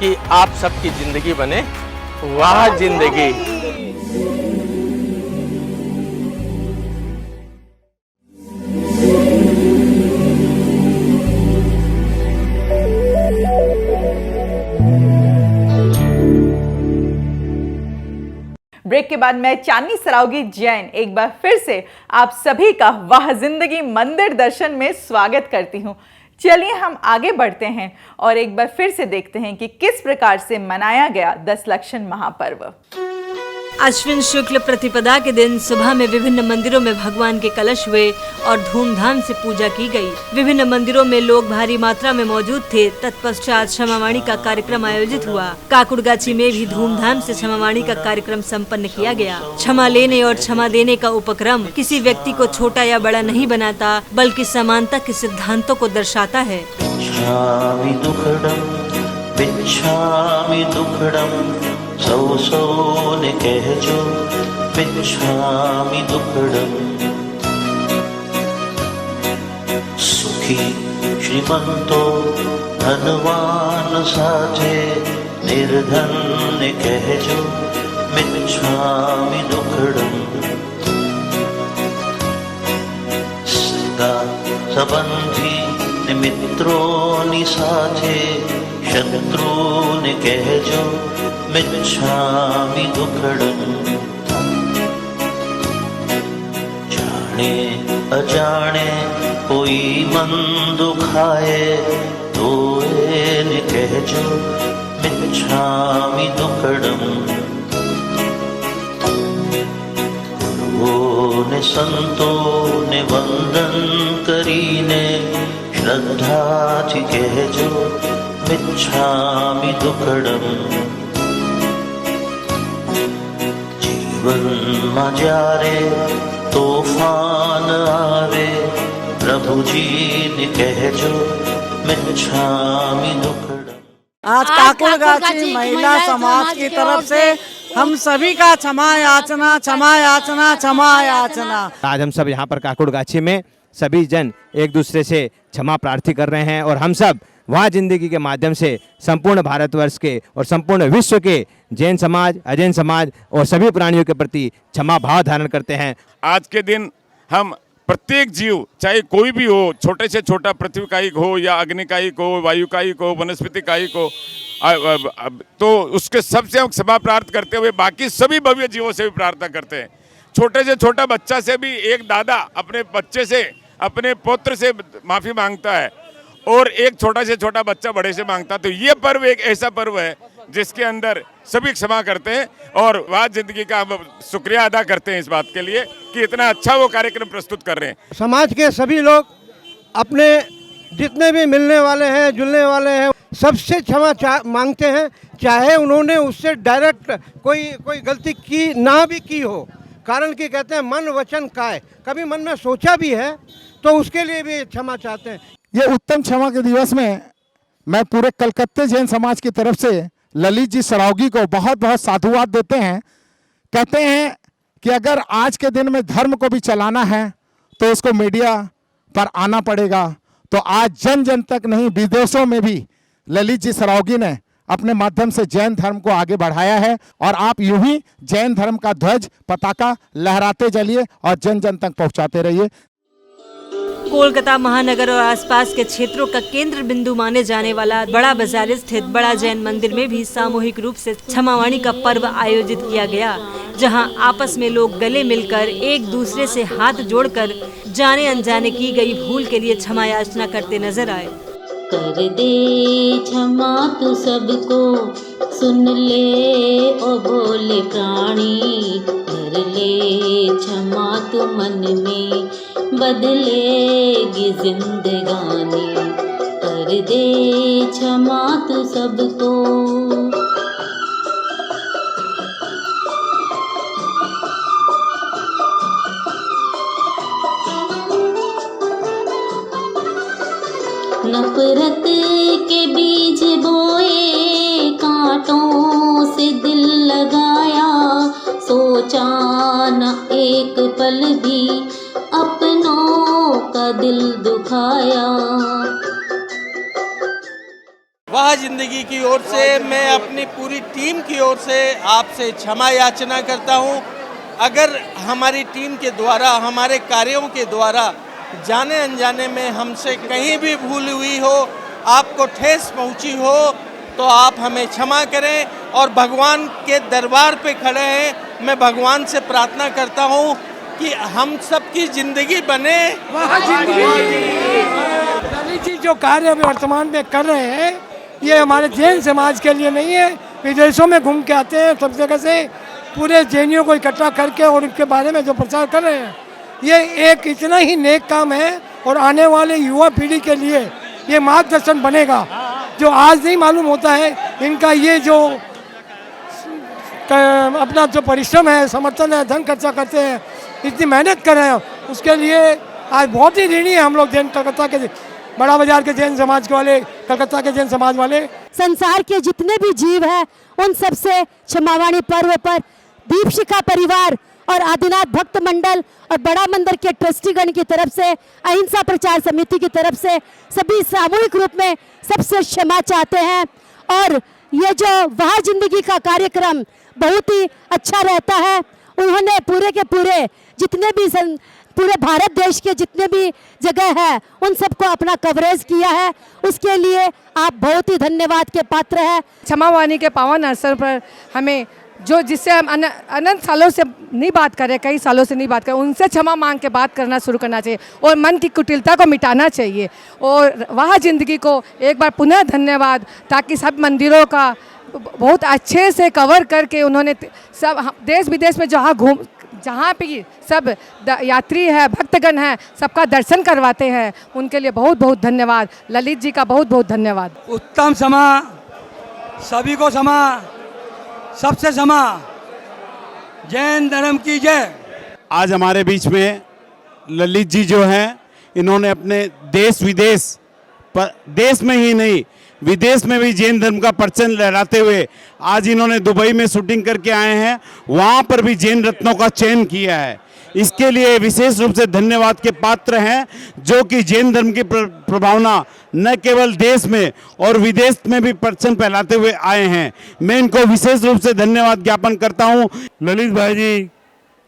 कि आप सबकी जिंदगी बने वाह जिंदगी। ब्रेक के बाद मैं चांदनी सरावगी जैन एक बार फिर से आप सभी का वाह जिंदगी मंदिर दर्शन में स्वागत करती हूँ। चलिए हम आगे बढ़ते हैं और एक बार फिर से देखते हैं कि किस प्रकार से मनाया गया दशलक्षण महापर्व। अश्विन शुक्ल प्रतिपदा के दिन सुबह में विभिन्न मंदिरों में भगवान के कलश हुए और धूमधाम से पूजा की गई। विभिन्न मंदिरों में लोग भारी मात्रा में मौजूद थे। तत्पश्चात क्षमावाणी का कार्यक्रम आयोजित हुआ। काकुड़गाछी में भी धूमधाम से क्षमावाणी का कार्यक्रम संपन्न किया गया। क्षमा लेने और क्षमा देने का उपक्रम किसी व्यक्ति को छोटा या बड़ा नहीं बनाता, बल्कि समानता के सिद्धांतों को दर्शाता है। बिच्छामि दुखड़म सौ सौ ने कहजो मिच्छामि दुक्कडम् सुखी श्रीमंतो धनवान साथे निर्धन ने कहजो मिच्छामि दुक्कडम् सगा संबंधी ने मित्रोनी साथे शत्रु ने कहजो मिच्छामि दुक्कडम् जाने अजाने कोई मन दुखाए तो ने कहजो मिच्छामि दुक्कडम् गुरुओं ने संतों ने वंदन करीने श्रद्धाथी कहजो मिच्छामि दुक्कडम् जीवन में जारे तूफान आवे प्रभु जी ने कहजो मिच्छामि दुक्कडम्। आज काकुड़गाछी महिला समाज की तरफ से हम सभी का क्षमा याचना क्षमा याचना क्षमा याचना। आज हम सब यहाँ पर काकुड़गाछी में सभी जन एक दूसरे से क्षमा प्रार्थी कर रहे हैं और हम सब वहाँ जिंदगी के माध्यम से संपूर्ण भारतवर्ष के और संपूर्ण विश्व के जैन समाज, अजैन समाज और सभी प्राणियों के प्रति क्षमा भाव धारण करते हैं। आज के दिन हम प्रत्येक जीव, चाहे कोई भी हो, छोटे से छोटा पृथ्वी कायिक हो या अग्निकायिक हो, वायु कायिक हो, वनस्पति कायिक हो, तो उसके सबसे हम क्षमा प्रार्थना करते हुए बाकी सभी भव्य जीवों से भी प्रार्थना करते हैं। छोटे से छोटा बच्चा से भी एक दादा अपने बच्चे से, अपने पुत्र से माफ़ी मांगता है और एक छोटा से छोटा बच्चा बड़े से मांगता है। तो ये पर्व एक ऐसा पर्व है जिसके अंदर सभी क्षमा करते हैं और वह जिंदगी का हम शुक्रिया अदा करते हैं इस बात के लिए कि इतना अच्छा वो कार्यक्रम प्रस्तुत कर रहे हैं। समाज के सभी लोग अपने जितने भी मिलने वाले हैं, जुलने वाले हैं, सबसे क्षमा मांगते हैं, चाहे उन्होंने उससे डायरेक्ट कोई गलती की ना भी की हो। कारण कि कहते हैं मन वचन काय, कभी मन में सोचा भी है तो उसके लिए भी क्षमा चाहते हैं। ये उत्तम क्षमा के दिवस में मैं पूरे कलकत्ते जैन समाज की तरफ से ललित जी सरावगी को बहुत बहुत साधुवाद देते हैं। कहते हैं कि अगर आज के दिन में धर्म को भी चलाना है तो उसको मीडिया पर आना पड़ेगा। तो आज जन जन तक नहीं, विदेशों में भी ललित जी सरावगी ने अपने माध्यम से जैन धर्म को आगे बढ़ाया है और आप यूं ही जैन धर्म का ध्वज पताका लहराते चलिए और जन जन तक पहुंचाते रहिए। कोलकाता महानगर और आसपास के क्षेत्रों का केंद्र बिंदु माने जाने वाला बड़ा बाजार स्थित बड़ा जैन मंदिर में भी सामूहिक रूप से क्षमावाणी का पर्व आयोजित किया गया, जहां आपस में लोग गले मिलकर एक दूसरे से हाथ जोड़कर जाने अनजाने की गई भूल के लिए क्षमा याचना करते नजर आए। कर दे क्षमा तू सबको, सुन ले ओ भोले प्राणी, कर ले क्षमा तू मन में, बदलेगी जिंदगानी, कर दे क्षमा तू सबको। नफरत के बीज बोए, कांटों से दिल लगाया, सोचा न एक पल भी अपनों का दिल दुखाया। वह जिंदगी की ओर से मैं अपनी पूरी टीम की ओर से आपसे क्षमा याचना करता हूं। अगर हमारी टीम के द्वारा, हमारे कार्यों के द्वारा जाने अनजाने में हमसे कहीं भी भूल हुई हो, आपको ठेस पहुंची हो, तो आप हमें क्षमा करें और भगवान के दरबार पे खड़े हैं। मैं भगवान से प्रार्थना करता हूं कि हम सबकी जिंदगी बने वह जिंदगी। ललित जी जो कार्य वर्तमान में कर रहे हैं, ये हमारे जैन समाज के लिए नहीं है। विदेशों में घूम के आते हैं, सब जगह से पूरे जैनियों को इकट्ठा करके और उनके बारे में जो प्रचार कर रहे हैं, ये एक इतना ही नेक काम है और आने वाले युवा पीढ़ी के लिए ये मार्गदर्शन बनेगा। जो आज नहीं मालूम होता है, इनका ये जो अपना जो परिश्रम है, समर्थन है, धन खर्चा करते हैं, इतनी मेहनत कर रहे हैं, उसके लिए आज बहुत ही ऋणी है हम लोग जैन कलकत्ता के बड़ा बाजार के जैन समाज के वाले, कलकत्ता के जैन समाज वाले, संसार के जितने भी जीव हैं उन सबसे क्षमावाणी पर्व पर दीपशिखा परिवार और आदिनाथ भक्त मंडल और बड़ा मंदिर के ट्रस्टीगण की तरफ से, अहिंसा प्रचार समिति की तरफ से सभी सामूहिक रूप में सबसे क्षमा चाहते हैं। और ये जो वहाँ जिंदगी का कार्यक्रम बहुत ही अच्छा रहता है। उन्होंने पूरे के पूरे जितने भी पूरे भारत देश के जितने भी जगह है उन सबको अपना कवरेज किया है, उसके लिए आप बहुत ही धन्यवाद के पात्र हैं। क्षमावाणी के पावन अवसर पर हमें जो जिससे हम अनंत सालों से नहीं बात कर रहे, कई सालों से नहीं बात कर रहे, उनसे क्षमा मांग के बात करना शुरू करना चाहिए और मन की कुटिलता को मिटाना चाहिए। और वह जिंदगी को एक बार पुनः धन्यवाद, ताकि सब मंदिरों का बहुत अच्छे से कवर करके उन्होंने सब देश विदेश में जहाँ पे सब यात्री है, भक्तगण हैं, सबका दर्शन करवाते हैं, उनके लिए बहुत बहुत धन्यवाद। ललित जी का बहुत बहुत धन्यवाद। उत्तम क्षमा, सभी को क्षमा, सबसे क्षमा। जैन धर्म की जय। आज हमारे बीच में ललित जी जो हैं, इन्होंने अपने देश विदेश पर, देश में ही नहीं विदेश में भी जैन धर्म का परचम लहराते हुए आज इन्होंने दुबई में शूटिंग करके आए हैं, वहाँ पर भी जैन रत्नों का चयन किया है। इसके लिए विशेष रूप से धन्यवाद के पात्र हैं, जो कि जैन धर्म की प्रभावना न केवल देश में और विदेश में भी परचम फैलाते हुए आए हैं। मैं इनको विशेष रूप से धन्यवाद ज्ञापन करता हूँ। ललित भाई जी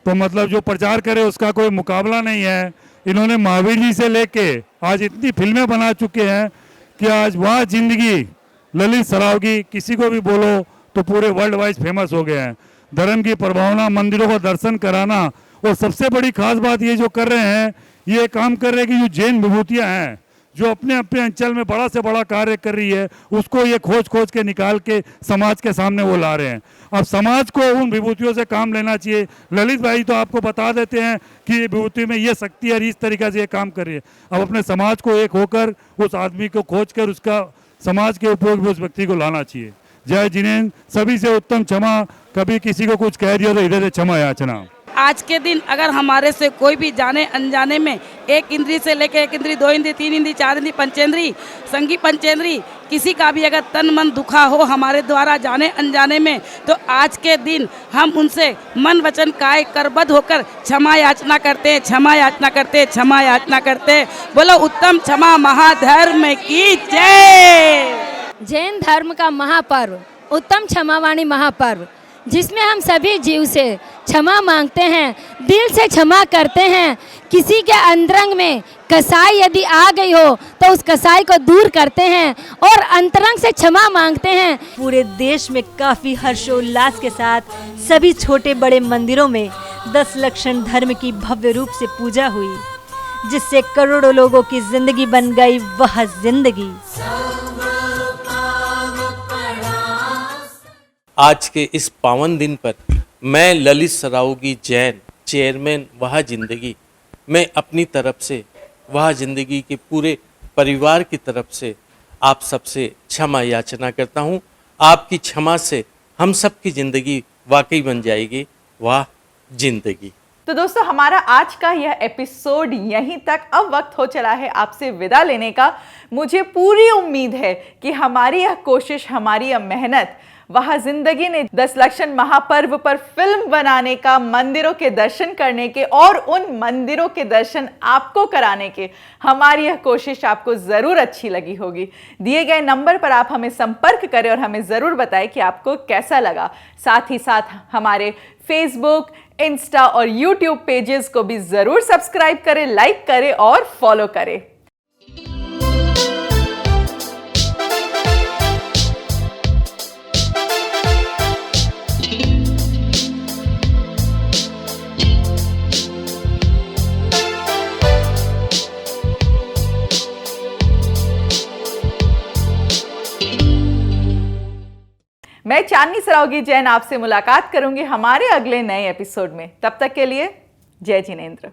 तो मतलब जो प्रचार करे उसका कोई मुकाबला नहीं है। इन्होंने महावीर जी से लेके आज इतनी फिल्में बना चुके हैं कि आज वह जिंदगी ललित सरावगी किसी को भी बोलो तो पूरे वर्ल्ड वाइज फेमस हो गए हैं। धर्म की प्रभावना, मंदिरों का दर्शन कराना, और सबसे बड़ी खास बात ये जो कर रहे हैं, ये काम कर रहे हैं कि जो जैन विभूतियाँ हैं जो अपने अपने अंचल में बड़ा से बड़ा कार्य कर रही है, उसको ये खोज के निकाल के समाज के सामने वो ला रहे हैं। अब समाज को उन विभूतियों से काम लेना चाहिए। ललित भाई तो आपको बता देते हैं कि ये विभूति में ये शक्ति है, इस तरीक़े से ये काम कर रही है। अब अपने समाज को एक होकर उस आदमी को खोज कर उसका समाज के उपयोग में उस व्यक्ति को लाना चाहिए। जय जिनेन्द्र। सभी से उत्तम क्षमा। कभी किसी को कुछ कह दिया तो इधर से क्षमा याचना। आज के दिन अगर हमारे से कोई भी जाने अनजाने में एक इंद्री से लेकर एक इंद्री, दो इंद्री, तीन इंद्री, चार इंद्री, पंचेंद्री, संगी पंचेंद्री, किसी का भी अगर तन मन दुखा हो हमारे द्वारा जाने अनजाने में, तो आज के दिन हम उनसे मन वचन काय करबद्ध होकर क्षमा याचना करते हैं, क्षमा याचना करते, क्षमा याचना करते। बोलो उत्तम क्षमा महाधर्म की जय। जैन धर्म का महापर्व उत्तम क्षमावाणी महापर्व, जिसमें हम सभी जीव से क्षमा मांगते हैं, दिल से क्षमा करते हैं। किसी के अंतरंग में कसाई यदि आ गई हो तो उस कसाई को दूर करते हैं और अंतरंग से क्षमा मांगते हैं। पूरे देश में काफ़ी हर्षोल्लास के साथ सभी छोटे बड़े मंदिरों में 10 लक्षण धर्म की भव्य रूप से पूजा हुई, जिससे करोड़ों लोगों की जिंदगी बन गई वह जिंदगी। आज के इस पावन दिन पर मैं ललित सरावगी जैन, चेयरमैन वह जिंदगी, मैं अपनी तरफ से वह जिंदगी के पूरे परिवार की तरफ से आप सबसे क्षमा याचना करता हूँ। आपकी क्षमा से हम सब की जिंदगी वाकई बन जाएगी वह जिंदगी। तो दोस्तों, हमारा आज का यह एपिसोड यहीं तक। अब वक्त हो चला है आपसे विदा लेने का। मुझे पूरी उम्मीद है कि हमारी यह कोशिश, हमारी यह मेहनत वह जिंदगी ने 10 लक्षण महापर्व पर फिल्म बनाने का, मंदिरों के दर्शन करने के और उन मंदिरों के दर्शन आपको कराने के, हमारी यह कोशिश आपको ज़रूर अच्छी लगी होगी। दिए गए नंबर पर आप हमें संपर्क करें और हमें ज़रूर बताएं कि आपको कैसा लगा। साथ ही साथ हमारे फेसबुक, इंस्टा और यूट्यूब पेजेस को भी ज़रूर सब्सक्राइब करें, लाइक करें और फॉलो करें। मैं चांदनी सरावगी जैन आपसे मुलाकात करूंगी हमारे अगले नए एपिसोड में। तब तक के लिए जय जिनेन्द्र।